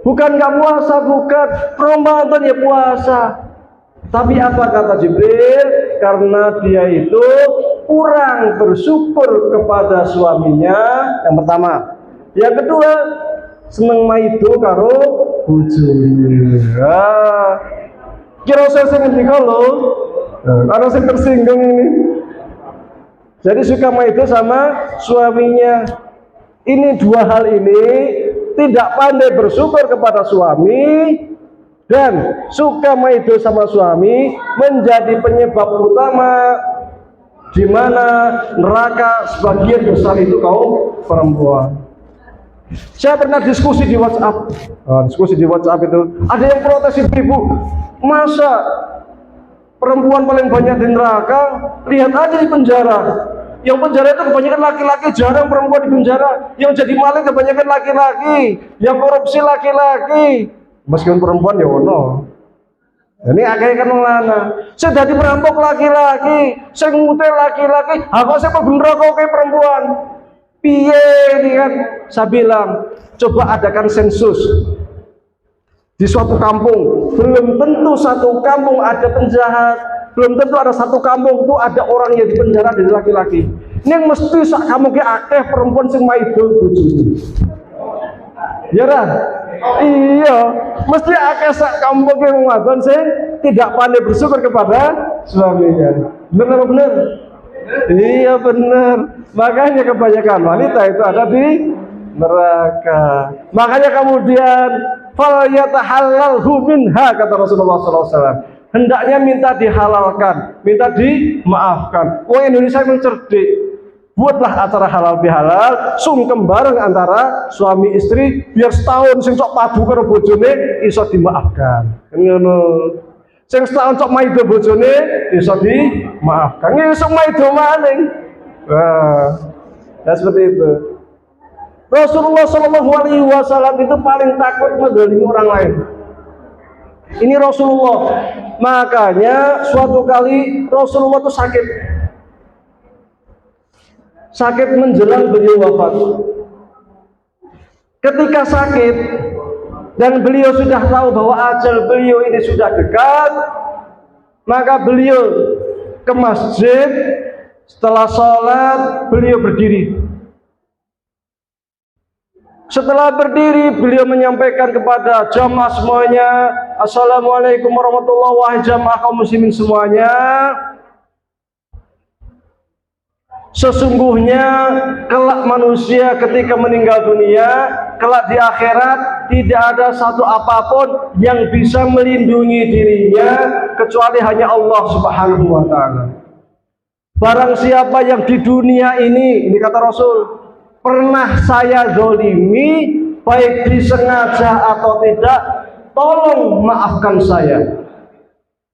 S2: Bukan enggak puasa, bukan. Ramadan ya puasa. Tapi apa kata Jibril? Karena dia itu kurang bersyukur kepada suaminya. Yang pertama. Yang kedua, seneng maido karo bojone. Kira saya ngerti kalau karena saya tersinggung ini. Jadi suka maido sama suaminya. Ini dua hal ini, tidak pandai bersyukur kepada suami dan suka maido sama suami, menjadi penyebab utama di mana neraka sebagian besar itu kaum perempuan. Saya pernah diskusi di WhatsApp. Itu ada yang protes, ibu, masa perempuan paling banyak di neraka? Lihat aja di penjara. Yang penjara itu kebanyakan laki-laki, jarang perempuan di penjara. Yang jadi maling kebanyakan laki-laki, yang korupsi laki-laki. Meskipun perempuan ya ono. Ini akhirnya kan melana. Saya jadi perampok laki-laki, saya ngutil laki-laki. Aku saya bener kok kayak perempuan. Piye ini kan? Saya bilang, coba adakan sensus di suatu kampung. Belum tentu satu kampung ada penjahat, belum tentu ada satu kampung itu ada orang yang dipenjara dari laki-laki. Ini mesti sak kamu ke akeh perempuan sing maido bojone. Ya kan? Iya, mesti akeh sak kampung ke wong wadon sing tidak pandai bersyukur kepada suaminya. Benar benar. Iya benar. Makanya kebanyakan wanita itu ada di neraka. Makanya kemudian fal yatahallalhu minha, kata Rasulullah SAW. Hendaknya minta dihalalkan, minta dimaafkan. Orang Indonesia memang cerdik. Buatlah acara halal bihalal, sungkem bareng antara suami istri, biar setahun sing sok padu karo bojone iso dimaafkan. Ngono. Sing setahun sok maido bojone iso dimaafkan. Ngesuk maido maning. Ya seperti itu. Rasulullah SAW itu paling takut menzalimi orang lain. Ini Rasulullah. Makanya suatu kali Rasulullah itu sakit menjelang beliau wafat. Ketika sakit dan beliau sudah tahu bahwa ajal beliau ini sudah dekat, maka beliau ke masjid. Setelah sholat beliau berdiri. Setelah berdiri beliau menyampaikan kepada jamaah semuanya, Assalamualaikum warahmatullahi wabarakatuh, wahai jamaah kaum muslimin semuanya. Sesungguhnya kelak manusia ketika meninggal dunia, kelak di akhirat tidak ada satu apapun yang bisa melindungi dirinya kecuali hanya Allah Subhanahu wa taala. Barang siapa yang di dunia ini kata Rasul, pernah saya zolimi, baik disengaja atau tidak, tolong maafkan saya.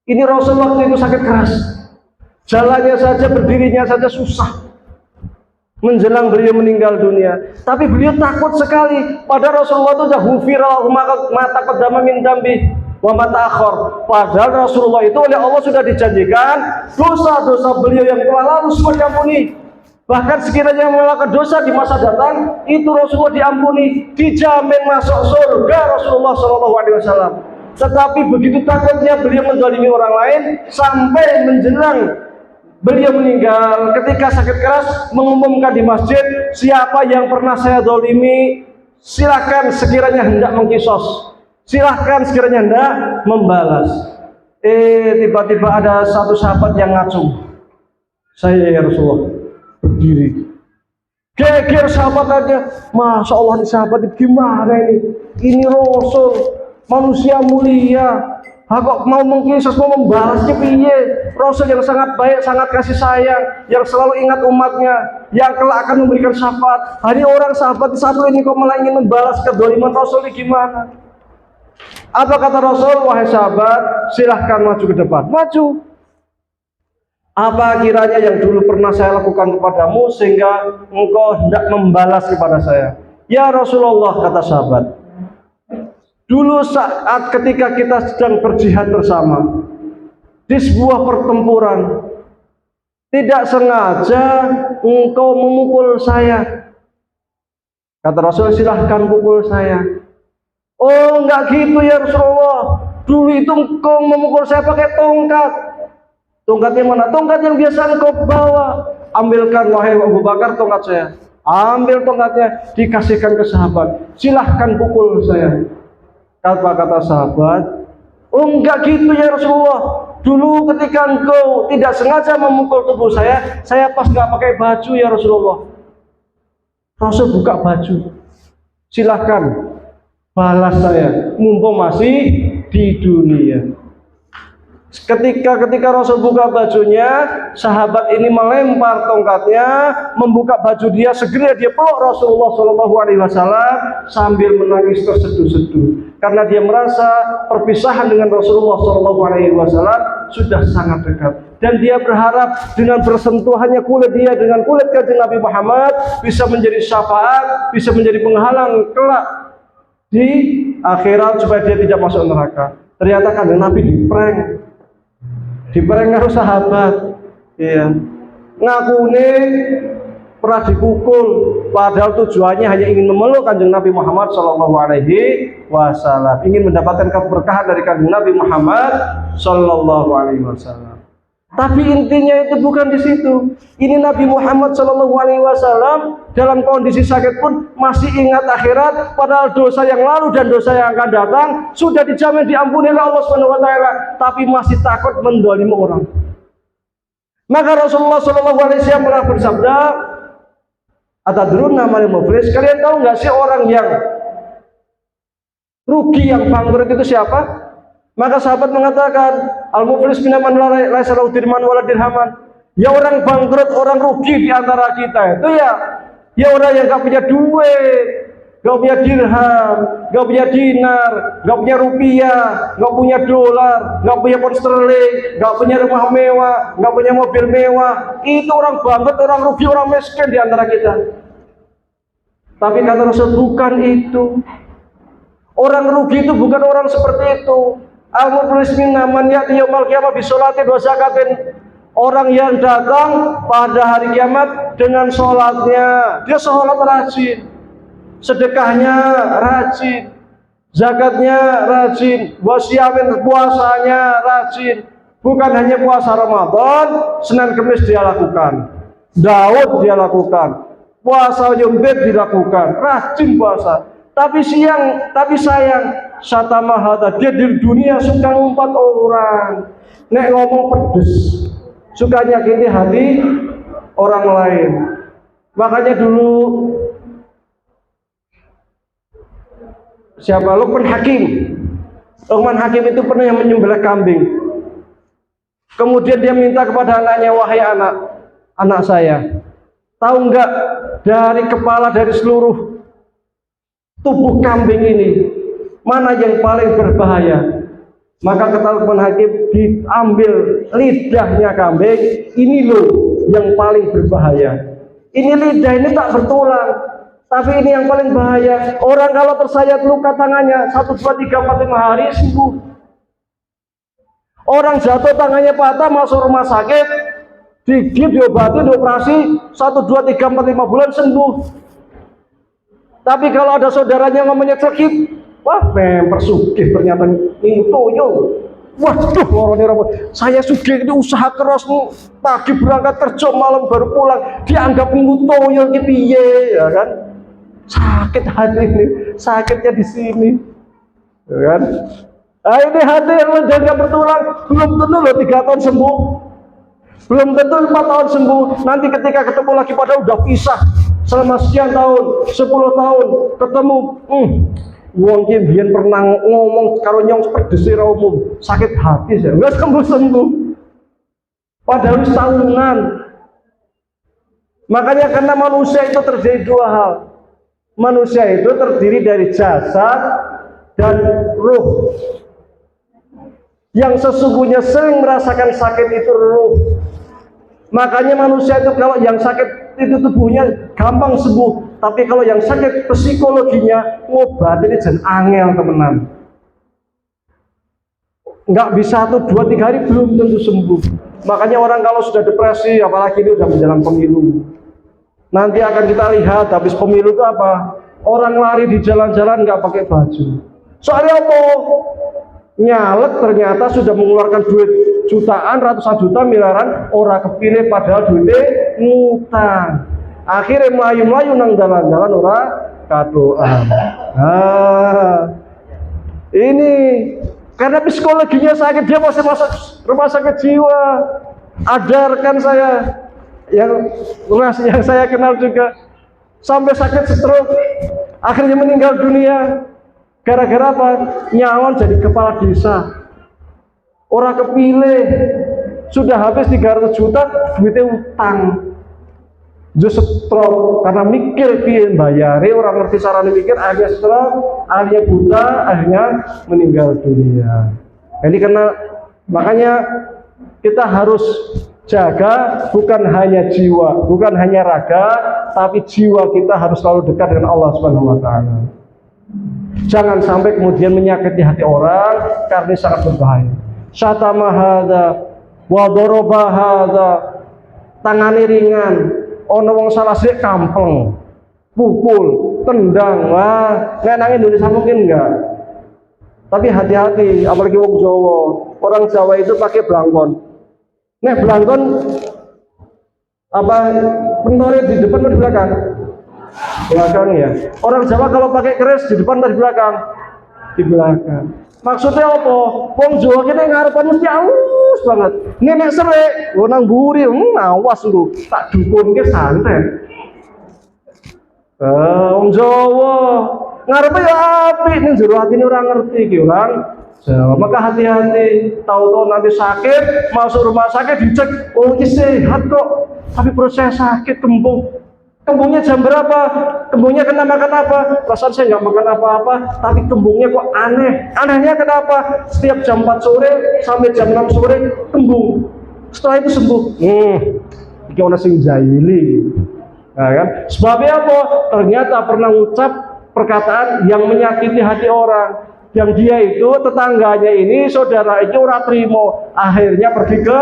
S2: Ini Rasul waktu itu sakit keras, jalannya saja, berdirinya saja susah menjelang beliau meninggal dunia, tapi beliau takut sekali. Pada Rasulullah itu ghufira ma taqaddama min dzambi wa ma ta'akhkhar. Padahal Rasulullah itu oleh Allah sudah dijanjikan dosa-dosa beliau yang telah lalu semua diampuni. Bahkan sekiranya melakukan dosa di masa datang, itu Rasulullah diampuni, dijamin masuk surga Rasulullah SAW. Tetapi begitu takutnya beliau menzalimi orang lain sampai menjelang beliau meninggal, ketika sakit keras mengumumkan di masjid, siapa yang pernah saya zalimi, silahkan sekiranya hendak mengkisos, silahkan sekiranya hendak membalas. Tiba-tiba ada satu sahabat yang ngacung, saya ya Rasulullah, berdiri. Geger sahabatnya, Masya Allah, ini sahabat gimana ini? Ini Rasul, manusia mulia, kok mau mengkisos, mau membalasnya piye? Rasul yang sangat baik, sangat kasih sayang, yang selalu ingat umatnya, yang kelak akan memberikan syafaat. Hari orang sahabat satu ini kok malah ingin membalas kezaliman Rasul ini gimana? Apa kata Rasul? Wahai sahabat, silahkan maju ke depan. Maju. Apa kiranya yang dulu pernah saya lakukan kepadamu sehingga engkau hendak membalas kepada saya? Ya Rasulullah, kata sahabat, dulu saat ketika kita sedang berjihad bersama di sebuah pertempuran, tidak sengaja engkau memukul saya. Kata Rasul, silahkan pukul saya. Oh, enggak gitu ya Rasulullah, dulu itu engkau memukul saya pakai tongkat. Tongkatnya mana? Tongkat yang biasa engkau bawa. Ambilkan wahai Abu Bakar tongkat saya. Ambil tongkatnya, dikasihkan ke sahabat. Silahkan pukul saya. Kata sahabat, oh enggak gitu ya Rasulullah, dulu ketika engkau tidak sengaja memukul tubuh saya pas nggak pakai baju ya Rasulullah. Rasul buka baju, silahkan balas saya, mumpung masih di dunia. Ketika Rasul buka bajunya, sahabat ini melempar tongkatnya, membuka baju dia, segera dia peluk Rasulullah SAW sambil menangis terseduh-seduh, karena dia merasa perpisahan dengan Rasulullah SAW sudah sangat dekat, dan dia berharap dengan bersentuhannya kulit dia dengan kulit kanjeng Nabi Muhammad bisa menjadi syafaat, bisa menjadi penghalang kelak di akhirat supaya dia tidak masuk neraka. Ternyata kanjeng Nabi diprank karo sahabat, iya, ngakune pernah dipukul, padahal tujuannya hanya ingin memeluk kanjeng Nabi Muhammad SAW, ingin mendapatkan keberkahan dari kanjeng Nabi Muhammad SAW. Tapi intinya itu bukan di situ. Ini Nabi Muhammad SAW dalam kondisi sakit pun masih ingat akhirat, padahal dosa yang lalu dan dosa yang akan datang sudah dijamin diampuni oleh Allah SWT, tapi masih takut mendolimi orang. Maka Rasulullah SAW pernah bersabda, atadruna mal muflis, kalian tahu nggak sih orang yang rugi, yang bangkrut itu siapa? Maka sahabat mengatakan, al-muflis minaman laisa lahu dirman wala dirhaman. Ya orang bangkrut, orang rugi di antara kita itu ya orang yang enggak punya duit, enggak punya dirham, enggak punya dinar, enggak punya rupiah, enggak punya dolar, enggak punya pound sterling, enggak punya rumah mewah, enggak punya mobil mewah. Itu orang bangkrut, orang rugi, orang miskin di antara kita. Tapi kata Rasul, bukan itu. Orang rugi itu bukan orang seperti itu. Al-muflis minaman ya'ti yaumil qiyamah bi sholatin wa zakatin. Orang yang datang pada hari kiamat dengan sholatnya, dia sholat rajin, sedekahnya rajin, zakatnya rajin, wasiamin puasanya rajin. Bukan hanya puasa Ramadan, Senin Kemis dia lakukan, Daud dia lakukan, puasa Yom dilakukan, rajin puasa. Tapi sayang, satamahata, dia di dunia suka ngumpat orang, nek ngomong pedes, suka nyakiti hati orang lain. Makanya dulu siapa? Luqman Hakim. Luqman Hakim itu pernah menyembelih kambing. Kemudian dia minta kepada anaknya, wahai anak saya, tahu enggak dari kepala dari seluruh tubuh kambing ini mana yang paling berbahaya? Maka kata Luqman Hakim, diambil lidahnya kambing, ini loh yang paling berbahaya. Ini lidah ini tak bertulang, tapi ini yang paling bahaya. Orang kalau tersayat luka tangannya 1, 2, 3, 4, 5 hari sembuh. Orang jatuh tangannya patah masuk rumah sakit, digigit, diobati, dioperasi 1, 2, 3, 4, 5 bulan sembuh. Tapi kalau ada saudaranya ngomongnya sakit, wah memper sugih ternyata itu yo. Waduh, saya sugih ini usaha keras, pagi berangkat kerja, malam baru pulang, dianggap minggu toyo gitu ya kan? Sakit hati ini, sakitnya di sini, ya kan? Nah, ini hati yang udah nggak bertulang, belum tentu loh 3 tahun sembuh, belum tentu 4 tahun sembuh. Nanti ketika ketemu lagi pada udah pisah selama sekian tahun, 10 tahun ketemu, wong ki biyen pernah ngomong karo nyong pedes ra umum, sakit hati saya, enggak sembuh-sembuh. Padahal wis tahunan. Makanya karena manusia itu terjadi 2 hal. Manusia itu terdiri dari jasad dan ruh. Yang sesungguhnya sering merasakan sakit itu ruh. Makanya manusia itu kalau yang sakit itu tubuhnya gampang sembuh, tapi kalau yang sakit psikologinya ngobatin jan angel temenan. Nggak bisa 1, 2, 3 hari belum tentu sembuh. Makanya orang kalau sudah depresi, apalagi ini udah menjelang pemilu, nanti akan kita lihat habis pemilu itu apa? Orang lari di jalan-jalan nggak pakai baju. Soalnya apa? Nyalek ternyata sudah mengeluarkan duit jutaan, ratusan juta, miliaran, orang kepilih padahal duitnya ngutang. Akhirnya melayu-melayu nang dalan-dalan orang katoan. Ini karena psikologinya sakit, dia masih masuk rumah sakit jiwa. Ajarkan saya yang saya kenal juga sampai sakit stroke, akhirnya meninggal dunia. Gara-gara apa? Nyalon jadi kepala desa. Orang kepilih sudah habis 300 juta, duitnya utang. Just stroke karena mikir piye bayare, orang ngerti carane mikir, akhirnya stroke, akhirnya buta, akhirnya meninggal dunia. Jadi karena makanya kita harus jaga bukan hanya jiwa, bukan hanya raga, tapi jiwa kita harus selalu dekat dengan Allah Subhanahu wa taala. Jangan sampai kemudian menyakiti hati orang karena sangat berbahaya. Syatama hadza wa daraba hadza, tangane ringan, ana wong salah sik kampleng, pukul, tendang. Wah, nek nang Indonesia mungkin enggak. Tapi hati-hati, apalagi wong Jawa. Orang Jawa itu pakai blangkon. Nek blangkon apa pentore di depan atau di belakang? Belakang ya. Orang Jawa kalau pakai keris di depan atau di belakang? Di belakang. Maksudnya apa? Wong Jawa kene ngarepan mesti halus banget. Nenek serik, nang mburi, awas lu, tak dukunke santet. Wong Jawa ngarepe ya apik, ning jero atine ora ngerti iki orang Jawa. Maka hati-hati, tahu-tahu nanti sakit, masuk rumah sakit dicek, oh ini sehat kok, tapi proses sakit kembung. Kembungnya jam berapa? Kembungnya kena makan apa? Perasaan saya nggak makan apa-apa, tapi kembungnya kok aneh. Anehnya kenapa? Setiap jam 4 sore sampai jam 6 sore kembung. Setelah itu sembuh. Iki ono sing jahili. Nah, kan? Sebabnya apa? Ternyata pernah ngucap perkataan yang menyakiti hati orang. Yang dia itu tetangganya ini, saudara itu ora trimo, akhirnya pergi ke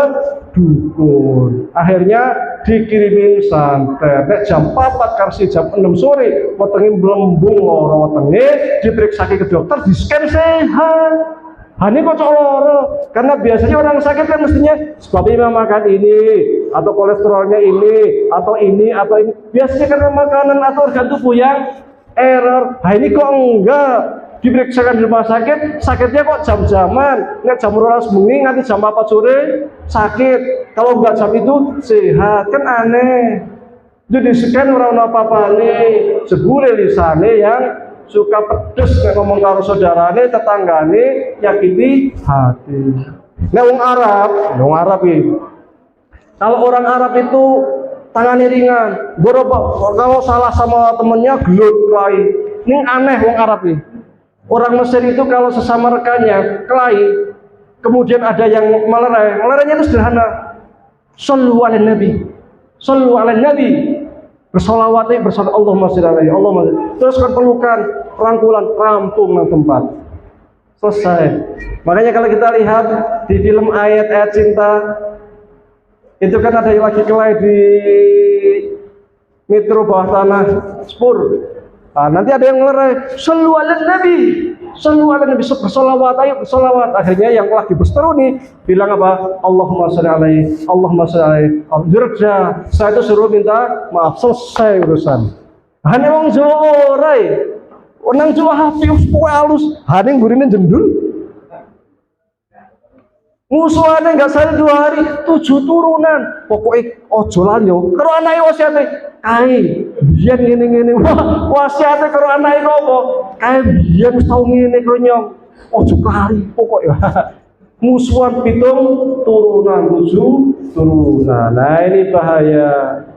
S2: dukun, akhirnya dikirimin santet. Nek jam 4 karsi jam 6 sore wetenge mlembung lara wetenge, diperiksa ke dokter, di scan sehat. Ini kok loro, karena biasanya orang sakit kan mestinya sebabnya makan ini, atau kolesterolnya ini, atau ini, atau ini. Biasanya karena makanan atau organ tubuh yang error. Ini kok enggak. diperiksakan di rumah sakit, sakitnya kok jam-jaman, nggak jam 12 bengi nanti jam 4 sore sakit, kalau nggak jam itu sehat, kan aneh. Jadi scan orang apa-apa nih, sebule lisane yang suka pedes ngomong karo saudarane, tetanggane, yakini hati. Nah, wong Arab ini. Kalau orang Arab itu tangannya ringan, kalau salah sama temennya gelut kelahi. Ini aneh wong Arab ini. Orang Mesir itu kalau sesama rekannya kelahi, kemudian ada yang melerai, melerainya itu sederhana. Shallu ala Nabi, Shallu ala Nabi. Bersolawatnya bersama Allahumma sholli alaihi, Allahumma sholli. Terus kan pelukan, rangkulan, rampung nang tempat. Selesai. Makanya kalau kita lihat di film ayat-ayat cinta, itu kan ada yang lagi kelahi di metro bawah tanah spur. Nah, nanti ada yang melerai, Shallu ala Nabi, Shallu ala Nabi, bersolawat, ayo bersolawat. Akhirnya yang lagi berseteru nih bilang apa? Allahumma sholli alaihi, Allahumma sholli alaihi. Jurja, saya itu suruh minta maaf, selesai urusan. Hanya wong Jawa ora. Nang Jawa hati pokoke halus, hane burine jendul. Musuhane enggak saya 2 hari 7 turunan. Pokoknya ojo lali yo. Karo anake wasiate kae biyen ngene-ngene. Wah, wasiate karo anake nopo? Kae biyen wis tau ngene karo nyong. Ojo lali pokoke. Musuhan 7 turunan, 7 turunan. Nah, ini bahaya.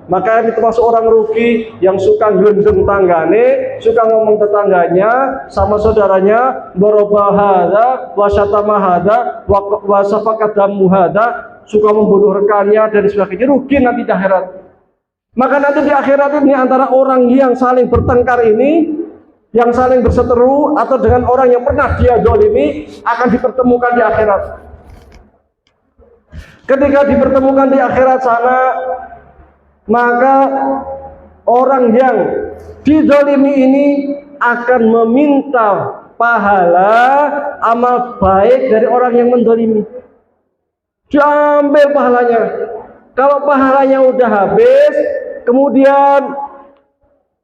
S2: Maka ini termasuk orang rugi yang suka gelendeng tanggane, suka ngomong tetangganya, sama saudaranya, barobahada, wasatamahada, wasafakadamuhada, suka membunuh rekannya dan sebagainya, rugi nanti di akhirat. Maka nanti di akhirat ini antara orang yang saling bertengkar ini, yang saling berseteru, atau dengan orang yang pernah dia zalimi akan dipertemukan di akhirat. Ketika dipertemukan di akhirat sana, maka orang yang dizalimi ini akan meminta pahala amal baik dari orang yang menzalimi. Diambil pahalanya. Kalau pahalanya udah habis, kemudian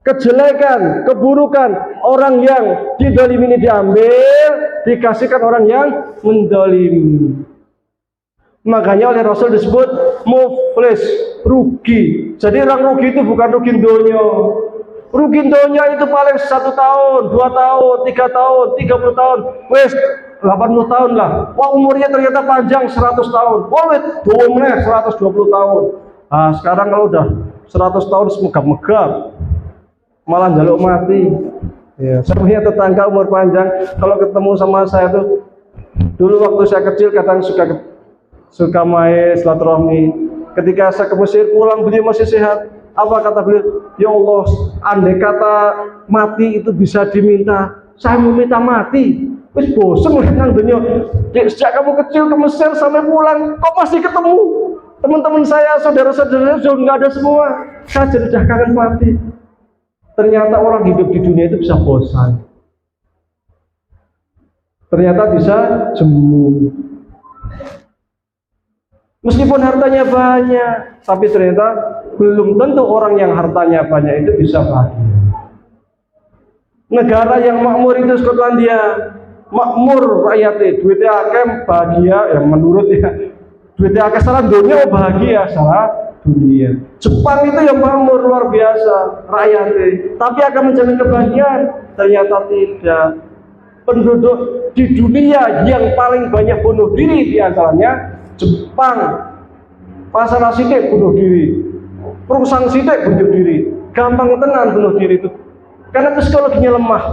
S2: kejelekan, keburukan orang yang dizalimi ini diambil, dikasihkan orang yang menzalimi. Makanya oleh Rasul disebut muflis, rugi. Jadi orang rugi itu bukan rugi donya. Rugi donya itu paling 1 tahun, 2 tahun, 3 tahun, 30 tahun, wes 80 tahun lah. Wah, umurnya ternyata panjang 100 tahun. Wah, domeh 120 tahun. Ah, sekarang kalau udah 100 tahun megap-megap, malah jaluk mati. Ya, saya punya tetangga umur panjang, kalau ketemu sama saya tuh, dulu waktu saya kecil kadang suka main silaturahmi. Ketika saya ke Mesir pulang, beliau masih sehat. Apa kata beliau? Ya Allah, andai kata mati itu bisa diminta, saya mau minta mati. Wis bosen nang dunia. Sejak kamu kecil ke Mesir sampai pulang, kok masih ketemu teman-teman saya, saudara-saudara sudah nggak ada semua. Saya jadi kangen mati. Ternyata orang hidup di dunia itu bisa bosan. Ternyata bisa jemu. Meskipun hartanya banyak, tapi ternyata belum tentu orang yang hartanya banyak itu bisa bahagia. Negara yang makmur itu Skotlandia, makmur rakyatnya, duitnya akeh bahagia, yang menurut ya, duitnya akeh salah dunia bahagia, salah dunia. Jepang itu yang makmur luar biasa rakyatnya, tapi akan menjamin kebahagiaan, ternyata tidak. Penduduk di dunia yang paling banyak bunuh diri diantaranya Jepang. Pasar sidik bunuh diri, perusahaan sidik bunuh diri, gampang tenan bunuh diri itu karena psikologinya lemah,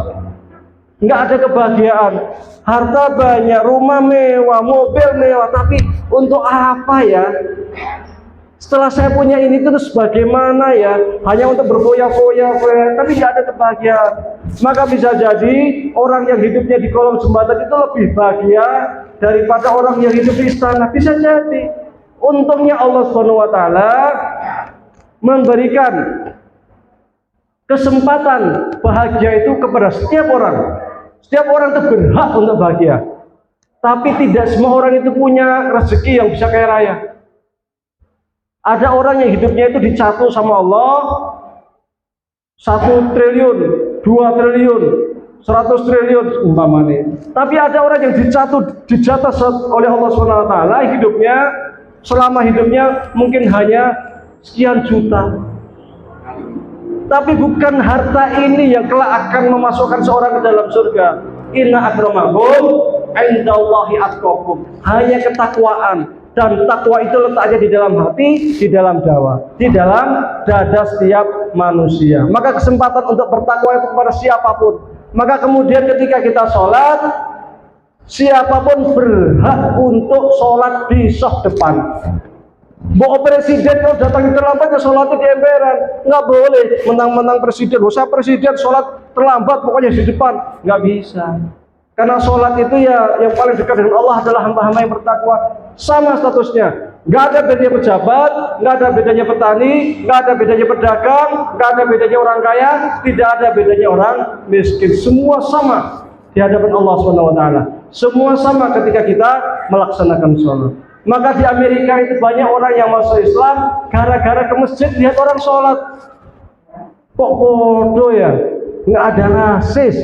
S2: nggak ada kebahagiaan. Harta banyak, rumah mewah, mobil mewah, tapi untuk apa ya? Setelah saya punya ini terus bagaimana ya? Hanya untuk berfoya-foya, tapi nggak ada kebahagiaan. Maka bisa jadi orang yang hidupnya di kolong jembatan itu lebih bahagia daripada orang yang hidup di istana. Bisa jadi. Untungnya Allah Subhanahu wa taala memberikan kesempatan bahagia itu kepada setiap orang. Setiap orang itu berhak untuk bahagia. Tapi tidak semua orang itu punya rezeki yang bisa kaya raya. Ada orang yang hidupnya itu dicatu sama Allah 1 triliun, 2 triliun, 100 triliun umpamanya. Tapi ada orang yang dijatah oleh Allah SWT hidupnya, selama hidupnya mungkin hanya sekian juta. Tapi bukan harta ini yang kelak akan memasukkan seorang ke dalam surga. Inna akramakum indallahi atqakum. Hanya ketakwaan, dan takwa itu letaknya di dalam hati, di dalam dawa, di dalam dada setiap manusia. Maka kesempatan untuk bertakwa itu kepada siapapun. Maka kemudian ketika kita sholat, siapapun berhak untuk sholat di saf depan. Bawa presiden kalau datang terlambat ya sholatnya di emperan, nggak boleh menang-menang presiden. Saya presiden sholat terlambat pokoknya di depan, nggak bisa. Karena sholat itu ya yang paling dekat dengan Allah adalah hamba-hamba yang bertakwa. Sama statusnya, nggak ada bedanya pejabat, nggak ada bedanya petani, nggak ada bedanya pedagang, nggak ada bedanya orang kaya, tidak ada bedanya orang miskin. Semua sama di hadapan Allah SWT. Semua sama ketika kita melaksanakan sholat. Maka di Amerika itu banyak orang yang masuk Islam gara-gara ke masjid lihat orang sholat. Kok bodoh ya? Nggak ada rasis,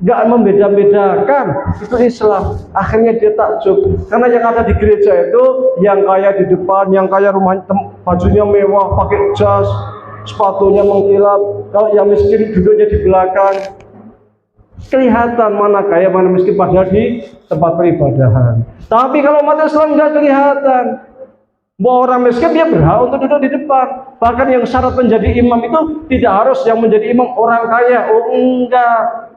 S2: nggak membeda-bedakan, itu Islam. Akhirnya dia takjub, karena yang ada di gereja itu yang kaya di depan, yang kaya rumah bajunya mewah, pakai jas, sepatunya mengkilap. Kalau yang miskin duduknya di belakang. Kelihatan mana kaya mana miskin padahal di tempat peribadahan. Tapi kalau umat Islam nggak kelihatan. Bahwa orang miskin dia berhak untuk duduk di depan. Bahkan yang syarat menjadi imam itu tidak harus yang menjadi imam orang kaya. Oh enggak.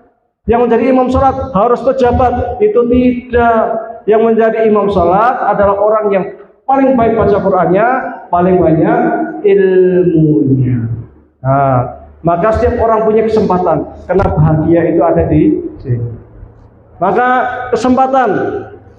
S2: Yang menjadi imam sholat harus pejabat. Itu tidak. Yang menjadi imam sholat adalah orang yang paling baik baca Qur'annya, paling banyak ilmunya. Nah, maka setiap orang punya kesempatan, karena bahagia itu ada di sini. Maka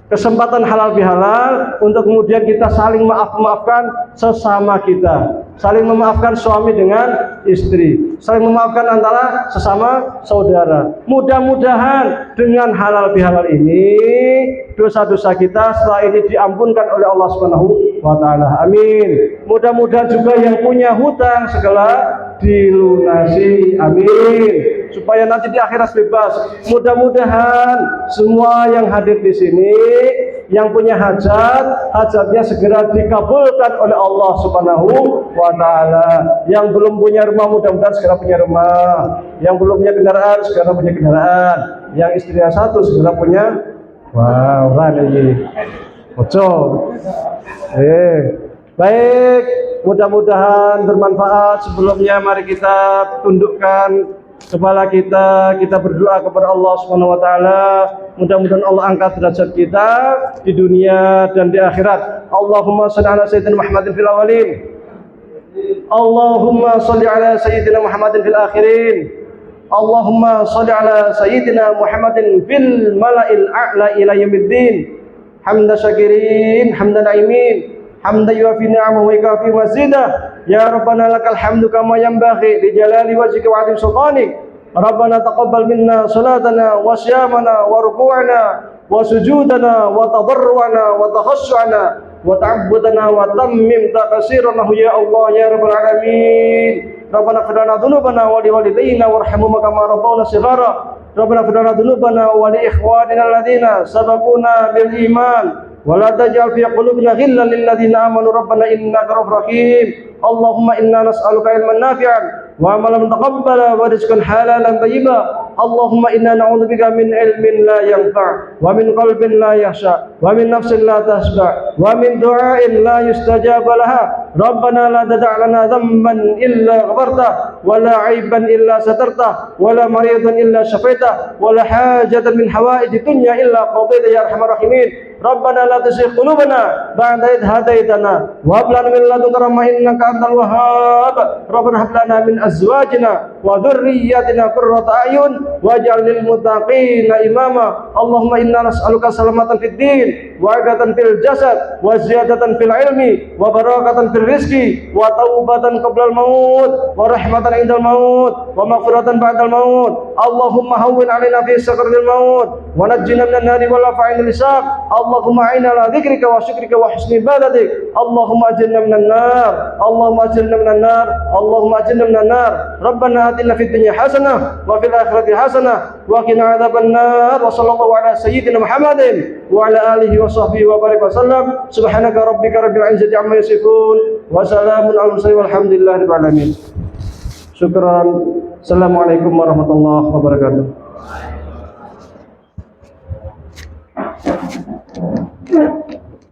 S2: kesempatan halal bihalal untuk kemudian kita saling maafkan sesama kita, saling memaafkan suami dengan istri, saling memaafkan antara sesama saudara. Mudah-mudahan dengan halal bihalal ini dosa-dosa kita setelah ini diampunkan oleh Allah SWT. Amin. Mudah-mudahan juga yang punya hutang segala dilunasi. Amin. Supaya nanti di akhirat bebas. Mudah-mudahan semua yang hadir di sini yang punya hajatnya segera dikabulkan oleh Allah SWT. Yang belum punya rumah mudah-mudahan segera punya rumah. Yang belum punya kendaraan segera punya kendaraan. Yang istrinya satu segera punya. Wow, ini bocor. Baik, mudah-mudahan bermanfaat. Sebelumnya mari kita tundukkan kepala kita berdoa kepada Allah SWT. Mudah-mudahan Allah angkat derajat kita di dunia dan di akhirat. Allahumma shalli ala sayyidina Muhammadin fil awwalin. Allahumma shalli ala sayyidina Muhammadin fil akhirin. Allahumma shalli ala sayyidina Muhammadin fil mala'il a'la ila yaumiddin. Hamda syakirin, hamda na'imin, hamda yuafi ni'amahu wa yukafi mazidah. Ya Rabbana lakal hamdu kama yanbaghi li jalali wajhika wa 'azimi sultanik. Rabbana taqabbal minna salatana wa siyamana wa ruku'ana wa sujudana wa tadarruana wa takhassu'ana wa ta'abbudana wa tammim taqsirana ya Allah ya rabbal alamin. Rabbana ighfir lana dhunubana wa li walidayna warhamhuma kama rabbawna shighara. Rabbana ighfir lana dhunubana wa li ikhwanina alladhina sabaquna bil iman wa la taj'al fi qulubina ghillan lil ladzina amanu rabbana innaka ra'ufur rahim. Allahumma inna nas'aluka ilman nafi'an wa amalan mutaqabbala wa rizqan halalan thayyiban. Allahumma inna na'udzubika min ilmin la yanfa' wa min qalbin la yakhsha wa min nafsin la tashba' wa min du'ain la yustajaba laha. Rabbana la tada' lana dhanban illa ghafartah wa la 'aiban illa satartah wa la maridan illa shafaitah wa la hajatan min hawaiji dunya illa qadaita ya arhamar rahimin. Rabbana la tuzigh qulubana ba'da idh hadaitana wa hab lana min ladunka rahmah innaka antal wahhab. Rabbana hab lana min azwajina wa dhurriyyatina qurrata a'yun waj'al lil muttaqina imama. Allahumma inna nas'aluka salamatan fid din wa 'afiyatan fil jasad wa ziyadatan fil ilmi wa barakatan fil rizqi wa taubatan qabla al maut wa rahmatan indal maut wa maghfiratan ba'dal maut. Allahumma hawwin 'alaina fi sakratil maut wa najjina minan nari wal afa'il hisab. Allahumma a'inna ala dzikrika wa syukrika wa husni ibadatik. Allahumma ajirna minan nar. Allahumma ajirna minan nar. Allahumma ajirna minan nar. Rabbana atina fid dunya hasanah wa fil akhirati hasanah wa qina adzaban nar. Wa sallallahu ala sayyidina Muhammadin wa ala alihi wa sahbihi wa barik wa sallam. Subhanaka rabbika rabbil izzati amma yasifun wa salamun alal mursalin walhamdulillahi rabbil alamin. Syukran. Assalamualaikum warahmatullahi wabarakatuh.